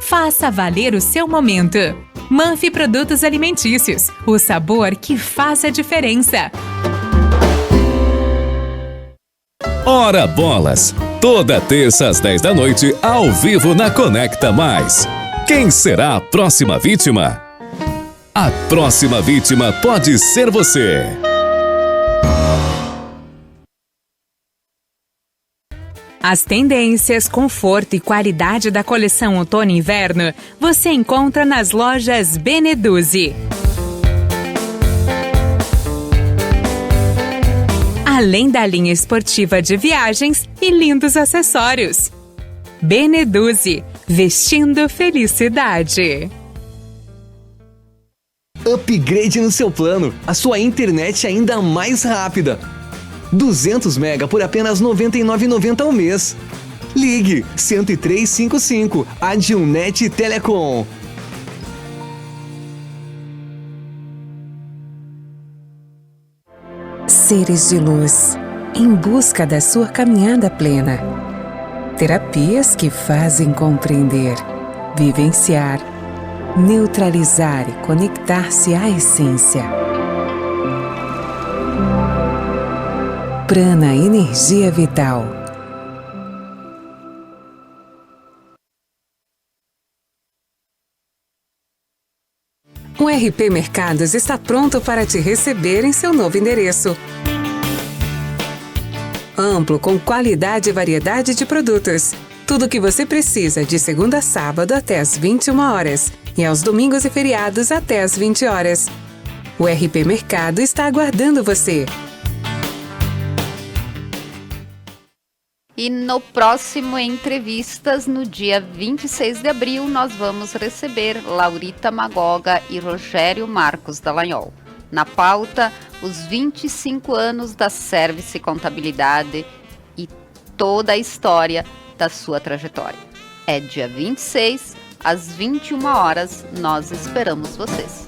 S3: Faça valer o seu momento. Manfi Produtos Alimentícios, o sabor que faz a diferença.
S8: Ora bolas! Toda terça às 10 da noite, ao vivo na Conecta Mais. Quem será a próxima vítima? A próxima vítima pode ser você.
S3: As tendências, conforto e qualidade da coleção outono e inverno você encontra nas lojas Beneduzzi. Além da linha esportiva de viagens e lindos acessórios. Beneduzzi, vestindo felicidade.
S9: Upgrade no seu plano, a sua internet ainda mais rápida. 200 mega por apenas R$ 99,90 ao mês. Ligue 10355, Adilnet Telecom.
S3: Seres de luz, em busca da sua caminhada plena. Terapias que fazem compreender, vivenciar, neutralizar e conectar-se à essência. Prana Energia Vital. O RP Mercados está pronto para te receber em seu novo endereço. Amplo, com qualidade e variedade de produtos. Tudo o que você precisa de segunda a sábado até às 21 horas e aos domingos e feriados até às 20 horas. O RP Mercado está aguardando você.
S6: E no próximo Entrevistas, no dia 26 de abril, nós vamos receber Laurita Magoga e Rogério Marcos Dallagnol. Na pauta, os 25 anos da Service Contabilidade e toda a história da sua trajetória. É dia 26, às 21 horas, nós esperamos vocês.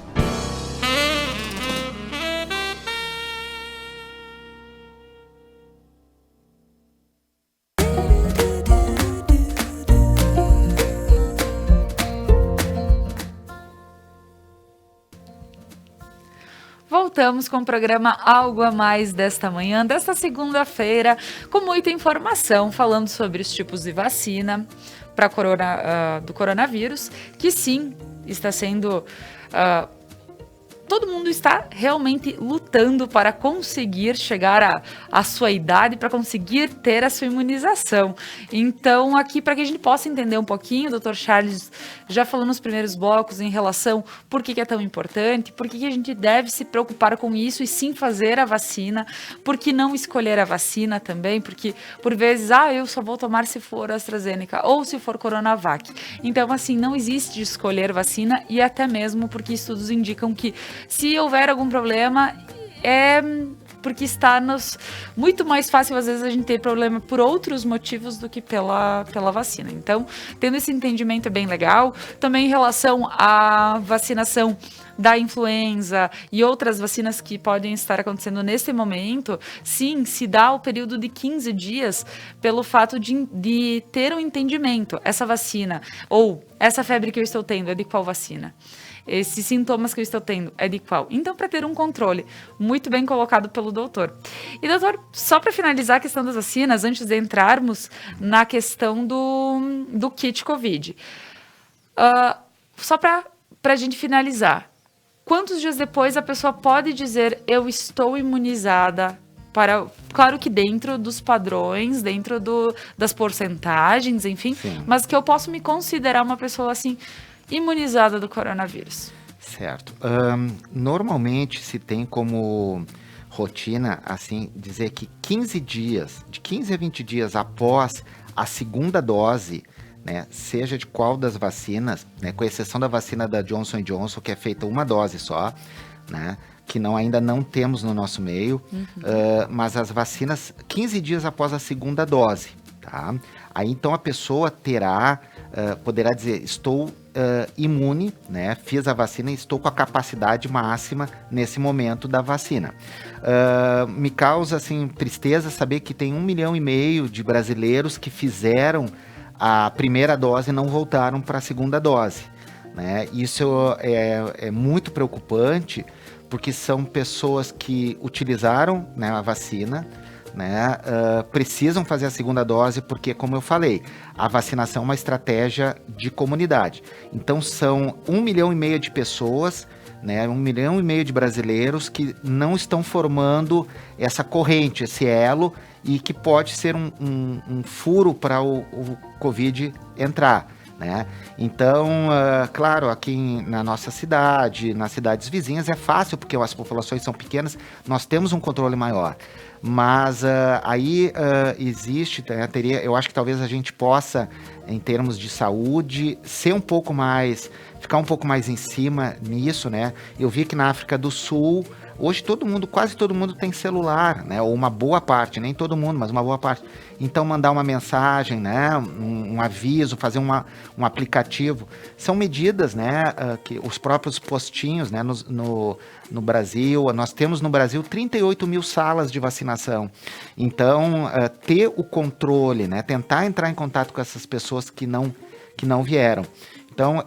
S1: Voltamos com o programa Algo a Mais desta manhã, desta segunda-feira, com muita informação, falando sobre os tipos de vacina do coronavírus, que sim, está sendo... todo mundo está realmente lutando para conseguir chegar à sua idade, para conseguir ter a sua imunização. Então, aqui, para que a gente possa entender um pouquinho, o Dr. Charles já falou nos primeiros blocos em relação por que é tão importante, por que a gente deve se preocupar com isso e sim fazer a vacina, por que não escolher a vacina também, porque por vezes, eu só vou tomar se for AstraZeneca ou se for Coronavac. Então, assim, não existe escolher vacina e até mesmo porque estudos indicam que se houver algum problema, é porque está-nos muito mais fácil, às vezes, a gente ter problema por outros motivos do que pela vacina. Então, tendo esse entendimento é bem legal. Também em relação à vacinação da influenza e outras vacinas que podem estar acontecendo nesse momento, sim, se dá o período de 15 dias pelo fato de ter um entendimento. Essa vacina, ou essa febre que eu estou tendo, é de qual vacina? Esses sintomas que eu estou tendo é de qual? Então, para ter um controle muito bem colocado pelo doutor. E, doutor, só para finalizar a questão das vacinas, antes de entrarmos na questão do kit Covid, só para a gente finalizar, quantos dias depois a pessoa pode dizer eu estou imunizada? Claro que dentro dos padrões, dentro das porcentagens, enfim, sim, mas que eu posso me considerar uma pessoa assim imunizada do coronavírus.
S2: Certo. Normalmente se tem como rotina, assim, dizer que 15 dias, de 15 a 20 dias após a segunda dose, né, seja de qual das vacinas, né, com exceção da vacina da Johnson & Johnson, que é feita uma dose só, né, que ainda não temos no nosso meio, mas as vacinas 15 dias após a segunda dose, tá? Aí então a pessoa poderá dizer, estou imune, né, fiz a vacina e estou com a capacidade máxima nesse momento da vacina. Me causa, assim, tristeza saber que tem 1,5 milhão de brasileiros que fizeram a primeira dose e não voltaram para a segunda dose, né? Isso é muito preocupante, porque são pessoas que utilizaram, né, a vacina, né, precisam fazer a segunda dose, porque, como eu falei, a vacinação é uma estratégia de comunidade. Então, são 1,5 milhão de pessoas, né, 1,5 milhão de brasileiros que não estão formando essa corrente, esse elo, e que pode ser um furo para o Covid entrar, né? Então, claro, aqui na nossa cidade, nas cidades vizinhas é fácil, porque as populações são pequenas, nós temos um controle maior. Mas aí existe, eu acho que talvez a gente possa, em termos de saúde, ficar um pouco mais em cima nisso, né? Eu vi que na África do Sul, hoje quase todo mundo tem celular, né? Ou uma boa parte, nem todo mundo, mas uma boa parte. Então, mandar uma mensagem, né? Um aviso, fazer um aplicativo. São medidas, né? Que os próprios postinhos, né? No Brasil, nós temos no Brasil 38 mil salas de vacinação. Então, ter o controle, né? Tentar entrar em contato com essas pessoas que não vieram. Então,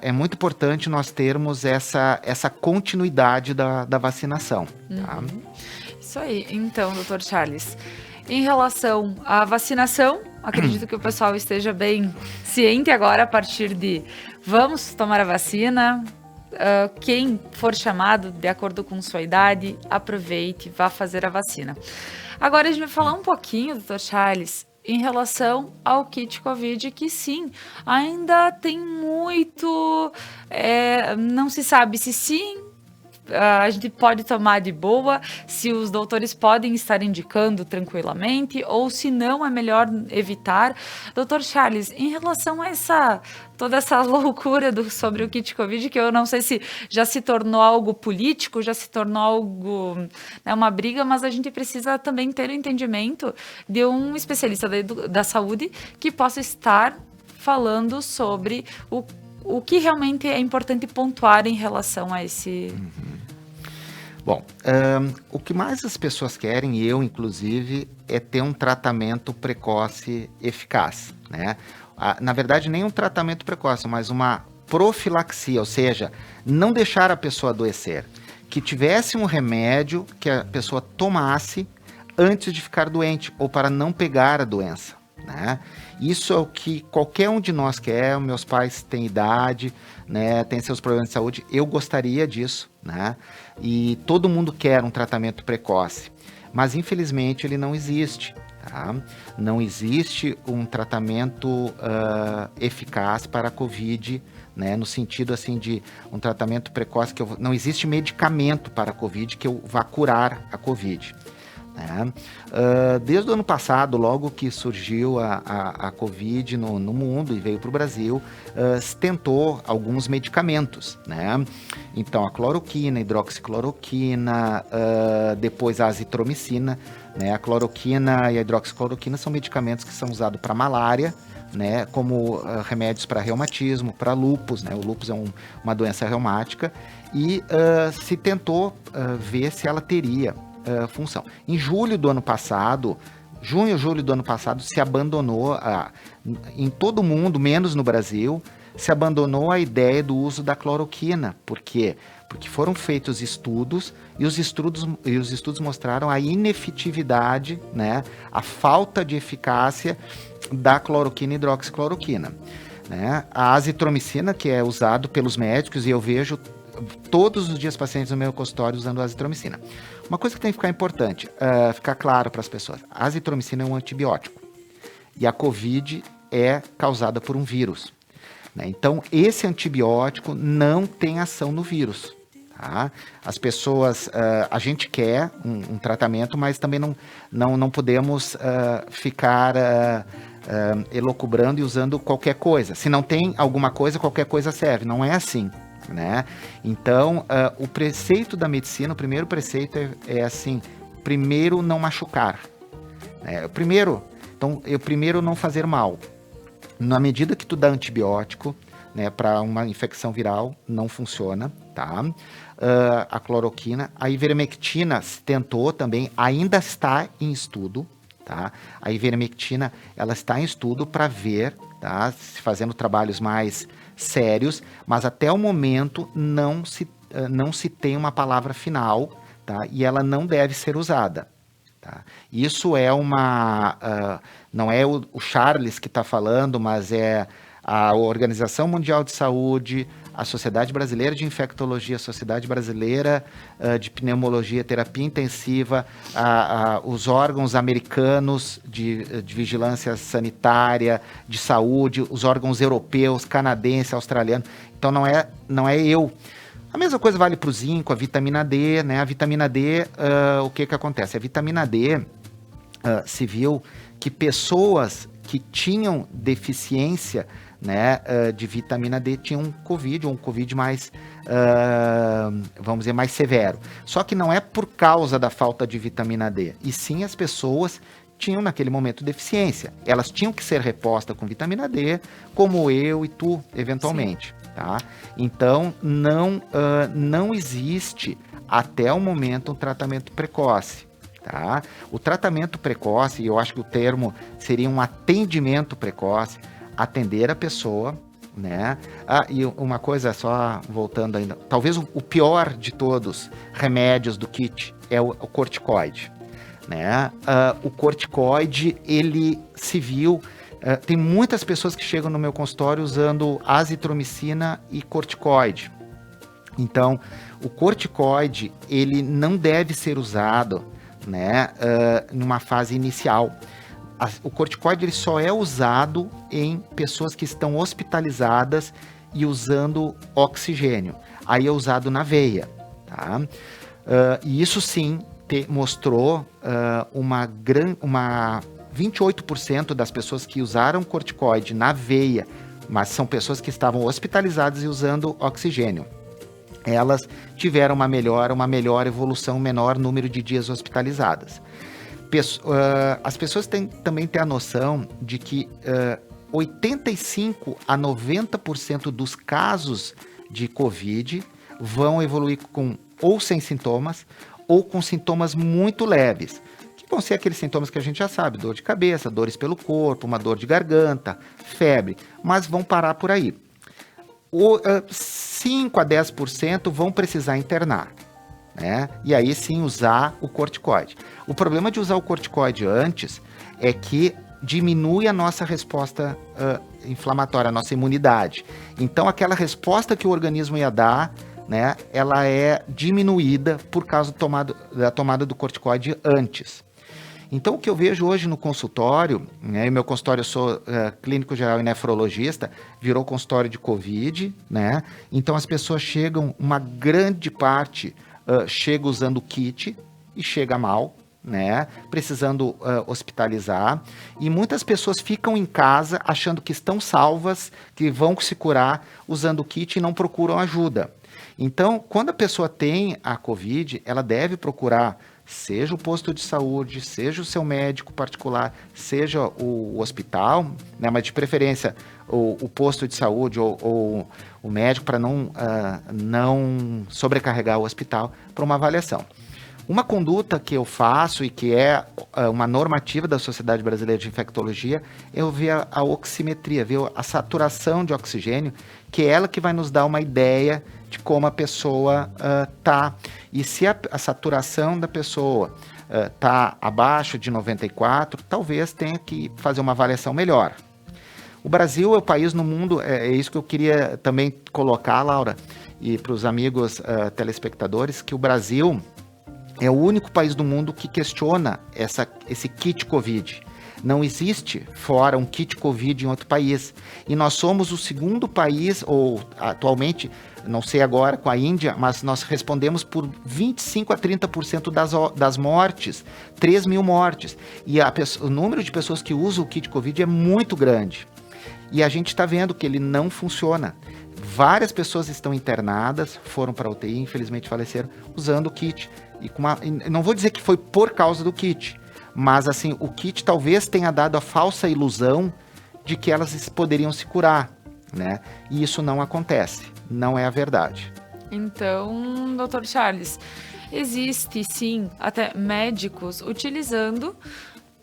S2: é muito importante nós termos essa continuidade da vacinação. Tá?
S1: Isso aí. Então, Dr. Charles, em relação à vacinação, acredito que o pessoal esteja bem ciente agora a partir de vamos tomar a vacina. Quem for chamado, de acordo com sua idade, aproveite, vá fazer a vacina. Agora a gente vai falar um pouquinho, Dr. Charles, em relação ao kit Covid, que sim, ainda tem muito, não se sabe se sim, a gente pode tomar de boa, se os doutores podem estar indicando tranquilamente, ou se não, é melhor evitar. Dr. Charles, em relação a toda essa loucura sobre o kit Covid, que eu não sei se já se tornou algo político, já se tornou algo, né, uma briga, mas a gente precisa também ter o entendimento de um especialista da saúde que possa estar falando sobre o que realmente é importante pontuar em relação a esse...
S2: Bom, o que mais as pessoas querem, e eu inclusive, é ter um tratamento precoce eficaz, né? Na verdade, nem um tratamento precoce, mas uma profilaxia, ou seja, não deixar a pessoa adoecer. Que tivesse um remédio que a pessoa tomasse antes de ficar doente, ou para não pegar a doença, né? Isso é o que qualquer um de nós quer. Meus pais têm idade, né, têm seus problemas de saúde, eu gostaria disso, né? E todo mundo quer um tratamento precoce, mas infelizmente ele não existe, tá? Não existe um tratamento eficaz para a Covid, né? No sentido assim de um tratamento precoce, não existe medicamento para a Covid que vá curar a Covid. Desde o ano passado, logo que surgiu a Covid no mundo e veio para o Brasil, se tentou alguns medicamentos, né? Então, a cloroquina, a hidroxicloroquina, depois a azitromicina, né? A cloroquina e a hidroxicloroquina são medicamentos que são usados para malária, né? Como remédios para reumatismo, para lúpus, né? O lúpus é uma doença reumática, e se tentou ver se ela teria função. Em julho do ano passado, julho do ano passado, se abandonou, em todo o mundo, menos no Brasil, se abandonou a ideia do uso da cloroquina. Por quê? Porque foram feitos estudos, e os estudos mostraram a inefetividade, né, a falta de eficácia da cloroquina e hidroxicloroquina, né? A azitromicina, que é usado pelos médicos, e eu vejo todos os dias pacientes no meu consultório usando a azitromicina. Uma coisa que tem que ficar importante, ficar claro para as pessoas: a azitromicina é um antibiótico e a Covid é causada por um vírus. né? Então, esse antibiótico não tem ação no vírus. Tá? As pessoas, a gente quer um tratamento, mas também não podemos ficar elucubrando e usando qualquer coisa. Se não tem alguma coisa, qualquer coisa serve. Não é assim, né? Então, o preceito da medicina, o primeiro preceito é assim: primeiro não machucar. Primeiro não fazer mal. Na medida que tu dá antibiótico, né, para uma infecção viral, não funciona, tá? A cloroquina, a ivermectina se tentou também, ainda está em estudo, tá? A ivermectina, ela está em estudo para ver, tá? Se fazendo trabalhos mais sérios, mas até o momento não se tem uma palavra final, tá? E ela não deve ser usada. Tá? Isso é não é o Charles que está falando, mas é a Organização Mundial de Saúde, a Sociedade Brasileira de Infectologia, a Sociedade Brasileira de Pneumologia e Terapia Intensiva, os órgãos americanos de vigilância sanitária, de saúde, os órgãos europeus, canadense, australiano. Então não é eu. A mesma coisa vale para o zinco, a vitamina D, né? A vitamina D, o que acontece? A vitamina D, se viu que pessoas que tinham deficiência, né, de vitamina D tinham Covid, ou um Covid mais, vamos dizer, mais severo. Só que não é por causa da falta de vitamina D, e sim as pessoas tinham naquele momento deficiência. Elas tinham que ser repostas com vitamina D, como eu e tu, eventualmente. Tá? Então, não existe, até o momento, um tratamento precoce. Tá? O tratamento precoce, e eu acho que o termo seria um atendimento precoce, atender a pessoa, né? E uma coisa só, voltando ainda, talvez o pior de todos remédios do kit é o corticoide. Né? O corticoide, ele se viu... tem muitas pessoas que chegam no meu consultório usando azitromicina e corticoide. Então, o corticoide, ele não deve ser usado, né, numa fase inicial. O corticoide, ele só é usado em pessoas que estão hospitalizadas e usando oxigênio. Aí é usado na veia. Tá? E isso sim mostrou 28% das pessoas que usaram corticoide na veia, mas são pessoas que estavam hospitalizadas e usando oxigênio. Elas tiveram uma melhor evolução, menor número de dias hospitalizadas. As pessoas também têm a noção de que 85 a 90% dos casos de Covid vão evoluir ou sem sintomas, ou com sintomas muito leves. Vão ser aqueles sintomas que a gente já sabe: dor de cabeça, dores pelo corpo, uma dor de garganta, febre, mas vão parar por aí. 5 a 10% vão precisar internar, né? E aí sim usar o corticoide. O problema de usar o corticoide antes é que diminui a nossa resposta inflamatória, a nossa imunidade. Então aquela resposta que o organismo ia dar, né, ela é diminuída por causa da tomada do corticoide antes. Então, o que eu vejo hoje no consultório, né, meu consultório, eu sou clínico geral e nefrologista, virou consultório de Covid, né? Então, as pessoas chegam, uma grande parte chega usando o kit e chega mal, né? Precisando hospitalizar. E muitas pessoas ficam em casa achando que estão salvas, que vão se curar usando o kit e não procuram ajuda. Então, quando a pessoa tem a Covid, ela deve procurar, seja o posto de saúde, seja o seu médico particular, seja o hospital, né, mas de preferência o posto de saúde ou o médico, para não sobrecarregar o hospital, para uma avaliação. Uma conduta que eu faço e que é uma normativa da Sociedade Brasileira de Infectologia é eu ver a oximetria, ver a saturação de oxigênio, que é ela que vai nos dar uma ideia de como a pessoa está. E se a saturação da pessoa está abaixo de 94, talvez tenha que fazer uma avaliação melhor. O Brasil é o país no mundo, é isso que eu queria também colocar, Laura, e para os amigos telespectadores, que o Brasil é o único país do mundo que questiona esse kit Covid. Não existe fora um kit Covid em outro país. E nós somos o segundo país, ou atualmente, não sei agora com a Índia, mas nós respondemos por 25% a 30% das mortes, 3 mil mortes. E o número de pessoas que usam o kit Covid é muito grande. E a gente está vendo que ele não funciona. Várias pessoas estão internadas, foram para a UTI, infelizmente faleceram, usando o kit. Não vou dizer que foi por causa do kit, mas assim, o kit talvez tenha dado a falsa ilusão de que elas poderiam se curar, né? E isso não acontece, não é a verdade.
S1: Então, Dr. Charles, existe sim até médicos utilizando,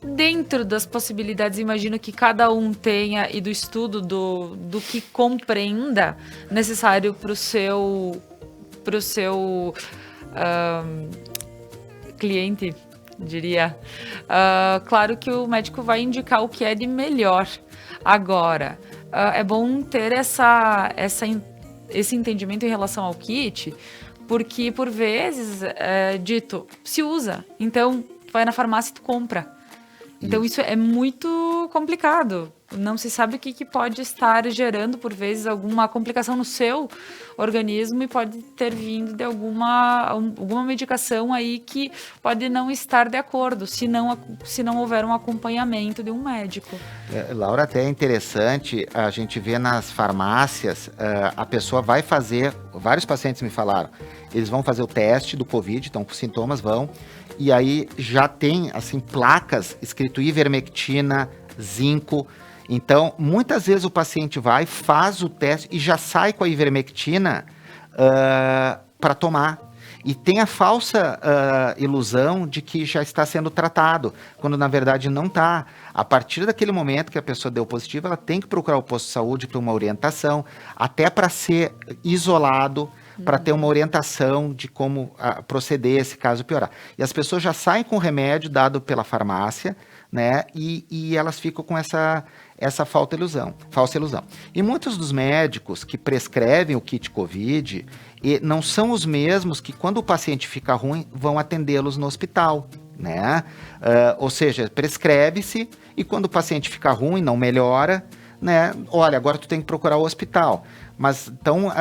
S1: dentro das possibilidades, imagino que cada um tenha, e do estudo do que compreenda necessário para o seu cliente, diria. Claro que o médico vai indicar o que é de melhor. Agora, é bom ter esse entendimento em relação ao kit, porque por vezes é dito, se usa, então vai na farmácia e tu compra. Então isso é muito complicado. Não se sabe o que pode estar gerando, por vezes, alguma complicação no seu organismo e pode ter vindo de alguma medicação aí que pode não estar de acordo, se não houver um acompanhamento de um médico.
S2: Laura, até é interessante, a gente vê nas farmácias, a pessoa vai fazer, vários pacientes me falaram, eles vão fazer o teste do Covid, estão com sintomas, e aí já tem, assim, placas escrito ivermectina, zinco. Então, muitas vezes o paciente vai, faz o teste e já sai com a ivermectina para tomar. E tem a falsa ilusão de que já está sendo tratado, quando na verdade não está. A partir daquele momento que a pessoa deu positivo, ela tem que procurar o posto de saúde para uma orientação, até para ser isolado, para ter uma orientação de como proceder se caso piorar. E as pessoas já saem com o remédio dado pela farmácia, né? E elas ficam com essa falsa ilusão. E muitos dos médicos que prescrevem o kit Covid não são os mesmos que, quando o paciente fica ruim, vão atendê-los no hospital, né? Ou seja, prescreve-se e quando o paciente fica ruim, não melhora, né? Olha, agora tu tem que procurar o hospital. Mas então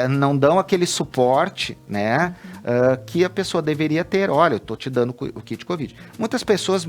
S2: não dão aquele suporte, né, que a pessoa deveria ter. Olha, eu estou te dando o kit Covid. Muitas pessoas,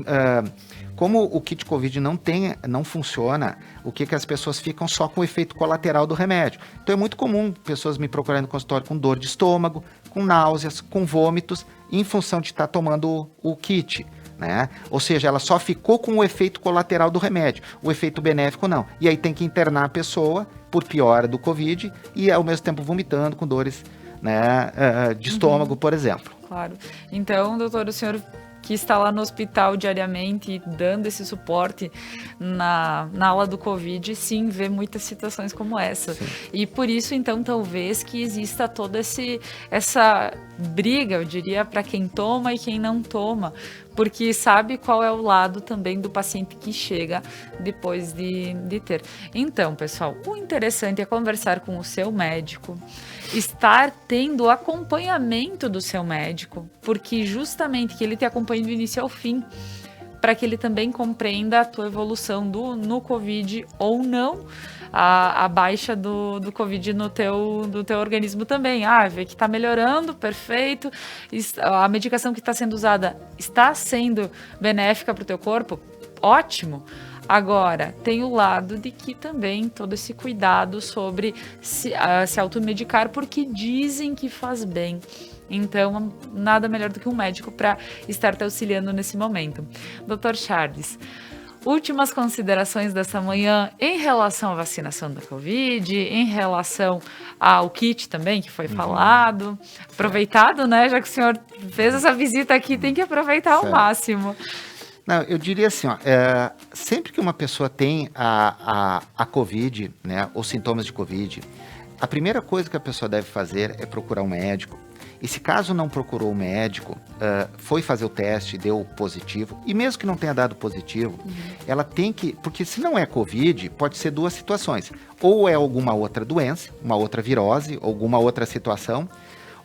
S2: como o kit Covid não funciona, o que as pessoas ficam só com o efeito colateral do remédio. Então é muito comum pessoas me procurarem no consultório com dor de estômago, com náuseas, com vômitos, em função de estar tomando o kit. Né? Ou seja, ela só ficou com o efeito colateral do remédio, o efeito benéfico não. E aí tem que internar a pessoa por piora do Covid e ao mesmo tempo vomitando com dores, né, de estômago, por exemplo.
S1: Claro. Então, doutor, o senhor que está lá no hospital diariamente dando esse suporte na ala do Covid, sim, vê muitas situações como essa. Sim. E por isso, então, talvez que exista toda essa briga, eu diria, para quem toma e quem não toma, porque sabe qual é o lado também do paciente que chega depois de ter. Então, pessoal, o interessante é conversar com o seu médico, estar tendo acompanhamento do seu médico, porque justamente que ele te acompanhe do início ao fim, para que ele também compreenda a tua evolução no Covid ou não, a baixa do Covid no teu organismo também. Vê que está melhorando, perfeito, a medicação que está sendo usada está sendo benéfica para o teu corpo, ótimo. Agora, tem o lado de que também todo esse cuidado sobre se automedicar, porque dizem que faz bem. Então, nada melhor do que um médico para estar te auxiliando nesse momento. Dr. Charles, últimas considerações dessa manhã em relação à vacinação da Covid, em relação ao kit também, que foi falado. Aproveitado, né? Já que o senhor fez essa visita aqui, tem que aproveitar ao máximo.
S2: Não, eu diria assim, sempre que uma pessoa tem a Covid, né, os sintomas de Covid, a primeira coisa que a pessoa deve fazer é procurar um médico. E se caso não procurou o médico, foi fazer o teste, deu positivo, e mesmo que não tenha dado positivo, ela tem que, porque se não é Covid, pode ser duas situações. Ou é alguma outra doença, uma outra virose, alguma outra situação,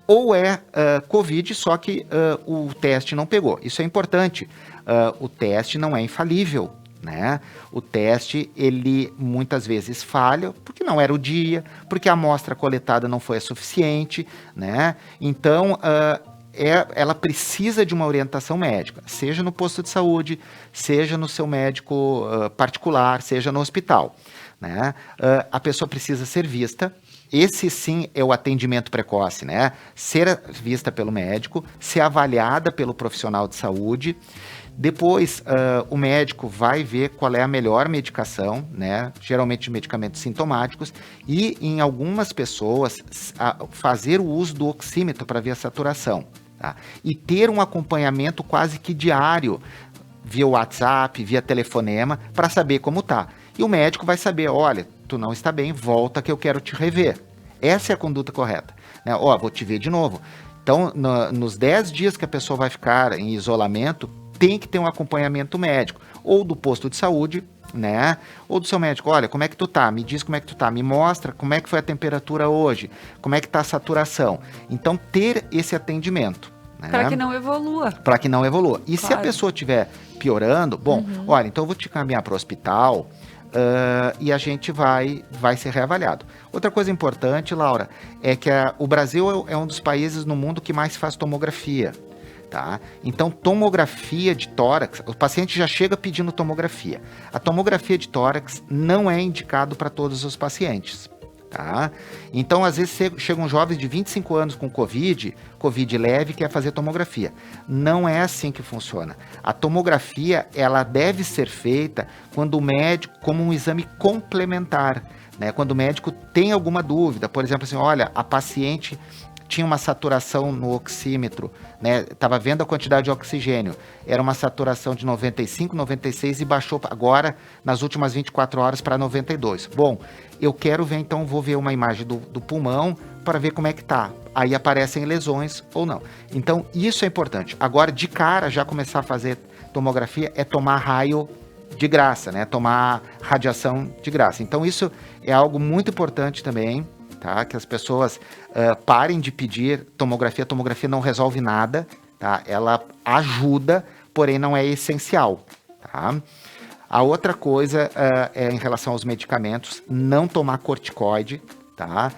S2: ou é Covid, só que o teste não pegou. Isso é importante. O teste não é infalível, né? O teste, ele muitas vezes falha, porque não era o dia, porque a amostra coletada não foi a suficiente, né? Então, ela precisa de uma orientação médica, seja no posto de saúde, seja no seu médico particular, seja no hospital, né? A pessoa precisa ser vista. Esse sim é o atendimento precoce, né? Ser vista pelo médico, ser avaliada pelo profissional de saúde. Depois, o médico vai ver qual é a melhor medicação, né? Geralmente medicamentos sintomáticos, e em algumas pessoas fazer o uso do oxímetro para ver a saturação, tá? E ter um acompanhamento quase que diário, via WhatsApp, via telefonema, para saber como tá. E o médico vai saber, olha, tu não está bem, volta que eu quero te rever. Essa é a conduta correta, né? Vou te ver de novo. Então, nos 10 dias que a pessoa vai ficar em isolamento, tem que ter um acompanhamento médico, ou do posto de saúde, né? Ou do seu médico. Olha, como é que tu tá? Me diz como é que tu tá, me mostra como é que foi a temperatura hoje, como é que tá a saturação. Então, ter esse atendimento, né?
S1: Para que não evolua.
S2: Para que não evolua. E
S1: claro.
S2: Se a pessoa estiver piorando, bom, olha, então eu vou te caminhar para o hospital, e a gente vai ser reavaliado. Outra coisa importante, Laura, é que o Brasil é um dos países no mundo que mais faz tomografia, tá? Então, tomografia de tórax, o paciente já chega pedindo tomografia. A tomografia de tórax não é indicado para todos os pacientes, tá? Então, às vezes, chegam jovens de 25 anos com Covid leve, quer fazer tomografia. Não é assim que funciona. A tomografia, ela deve ser feita quando o médico, como um exame complementar, né? Quando o médico tem alguma dúvida, por exemplo, assim, olha, a paciente tinha uma saturação no oxímetro, né? Estava vendo a quantidade de oxigênio, era uma saturação de 95, 96 e baixou agora, nas últimas 24 horas, para 92. Bom, eu quero ver, então, vou ver uma imagem do pulmão para ver como é que tá. Aí aparecem lesões ou não. Então, isso é importante. Agora, de cara, já começar a fazer tomografia é tomar raio de graça, né? Tomar radiação de graça. Então, isso é algo muito importante também, tá? Que as pessoas parem de pedir tomografia. A tomografia não resolve nada, tá? Ela ajuda, porém não é essencial, tá? A outra coisa é em relação aos medicamentos, não tomar corticoide, tá?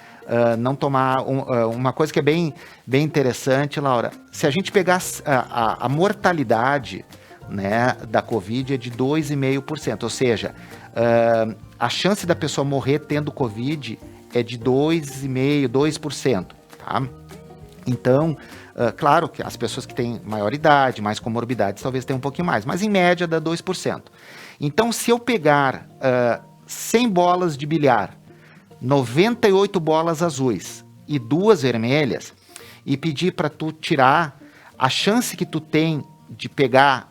S2: Não tomar uma coisa que é bem interessante, Laura. Se a gente pegar a mortalidade, né, da Covid é de 2,5%, ou seja, a chance da pessoa morrer tendo Covid é de 2,5%, 2%, tá? Então, claro que as pessoas que têm maior idade, mais comorbidades, talvez tenham um pouquinho mais, mas em média dá 2%. Então, se eu pegar 100 bolas de bilhar, 98 bolas azuis e 2 vermelhas, e pedir para tu tirar, a chance que tu tem de pegar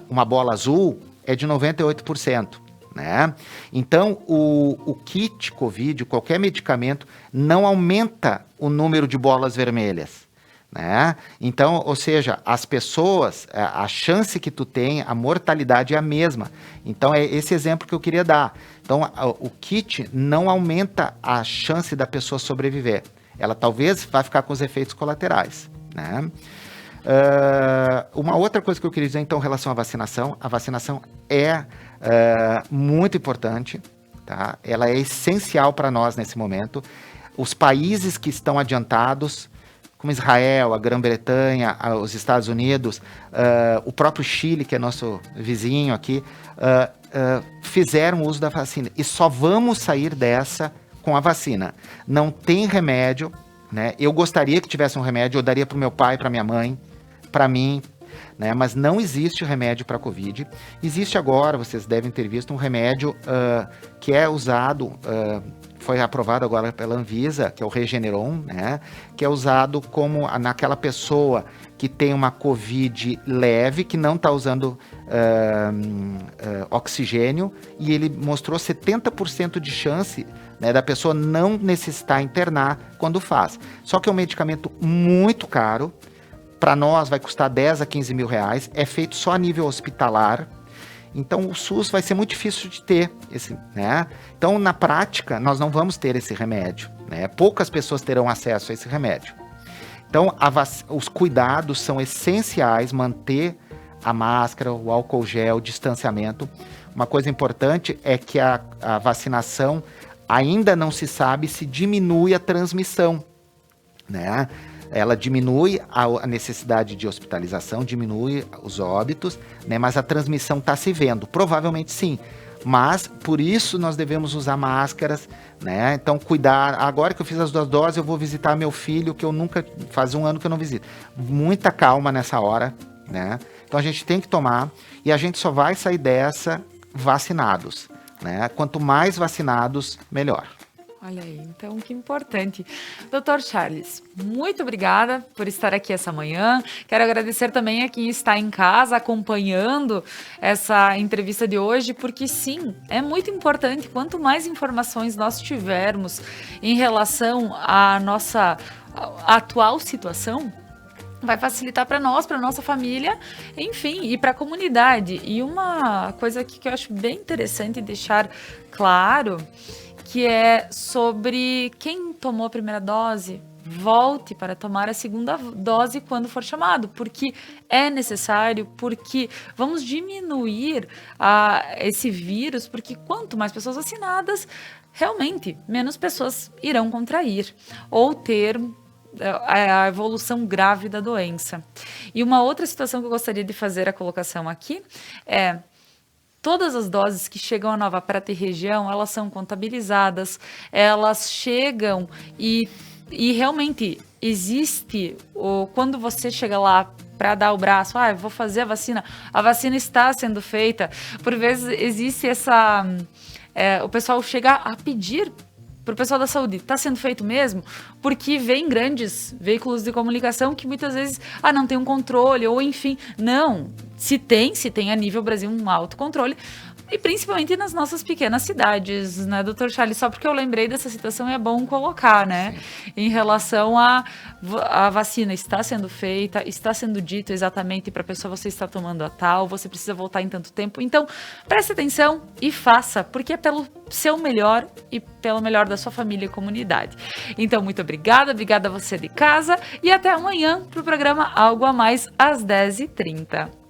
S2: uma bola azul é de 98%. Né? Então, o kit Covid, qualquer medicamento, não aumenta o número de bolas vermelhas, né? Então, ou seja, as pessoas, a chance que tu tem, a mortalidade é a mesma. Então, é esse exemplo que eu queria dar. Então, o kit não aumenta a chance da pessoa sobreviver. Ela talvez vai ficar com os efeitos colaterais, né? Uma outra coisa que eu queria dizer, então, em relação à vacinação, a vacinação é muito importante, tá? Ela é essencial para nós nesse momento. Os países que estão adiantados, como Israel, a Grã-Bretanha, os Estados Unidos, o próprio Chile, que é nosso vizinho aqui, fizeram uso da vacina. E só vamos sair dessa com a vacina. Não tem remédio, né? Eu gostaria que tivesse um remédio, eu daria para o meu pai, para minha mãe, para mim, né? Mas não existe remédio para Covid. Existe agora, vocês devem ter visto, um remédio que é usado, foi aprovado agora pela Anvisa, que é o Regeneron, né? Que é usado como naquela pessoa que tem uma Covid leve, que não está usando oxigênio, e ele mostrou 70% de chance, né, da pessoa não necessitar internar quando faz. Só que é um medicamento muito caro. Para nós vai custar 10 a 15 mil reais, é feito só a nível hospitalar, então o SUS vai ser muito difícil de ter, né? Então, na prática, nós não vamos ter esse remédio, né? Poucas pessoas terão acesso a esse remédio. Então, os cuidados são essenciais, manter a máscara, o álcool gel, o distanciamento, uma coisa importante é que a vacinação ainda não se sabe se diminui a transmissão, né? Ela diminui a necessidade de hospitalização, diminui os óbitos, né? Mas a transmissão está se vendo, provavelmente sim. Mas, por isso, nós devemos usar máscaras, né? Então, cuidar. Agora que eu fiz as 2 doses, eu vou visitar meu filho, que eu nunca... Faz 1 ano que eu não visito. Muita calma nessa hora, né? Então, a gente tem que tomar. E a gente só vai sair dessa vacinados, né? Quanto mais vacinados, melhor.
S1: Olha aí, então que importante. Dr. Charles, muito obrigada por estar aqui essa manhã. Quero agradecer também a quem está em casa acompanhando essa entrevista de hoje, porque sim, é muito importante. Quanto mais informações nós tivermos em relação à nossa atual situação, vai facilitar para nós, para nossa família, enfim, e para a comunidade. E uma coisa aqui que eu acho bem interessante deixar claro, que é sobre quem tomou a primeira dose, volte para tomar a segunda dose quando for chamado, porque é necessário, porque vamos diminuir esse vírus, porque quanto mais pessoas vacinadas, realmente, menos pessoas irão contrair ou ter a evolução grave da doença. E uma outra situação que eu gostaria de fazer a colocação aqui é: todas as doses que chegam à Nova Prata e região, elas são contabilizadas, elas chegam e realmente existe, quando você chega lá para dar o braço, eu vou fazer a vacina está sendo feita. Por vezes existe o pessoal chega a pedir para o pessoal da saúde, está sendo feito mesmo? Porque vem grandes veículos de comunicação que muitas vezes, não tem um controle, ou enfim, não. Se tem a nível Brasil um autocontrole, e principalmente nas nossas pequenas cidades, né, Dr. Charles? Só porque eu lembrei dessa situação é bom colocar, né? Em relação a vacina está sendo feita, está sendo dito exatamente para a pessoa, você está tomando a tal, você precisa voltar em tanto tempo. Então, preste atenção e faça, porque é pelo seu melhor e pelo melhor da sua família e comunidade. Então, muito obrigada a você de casa e até amanhã para o programa Algo a Mais às 10h30.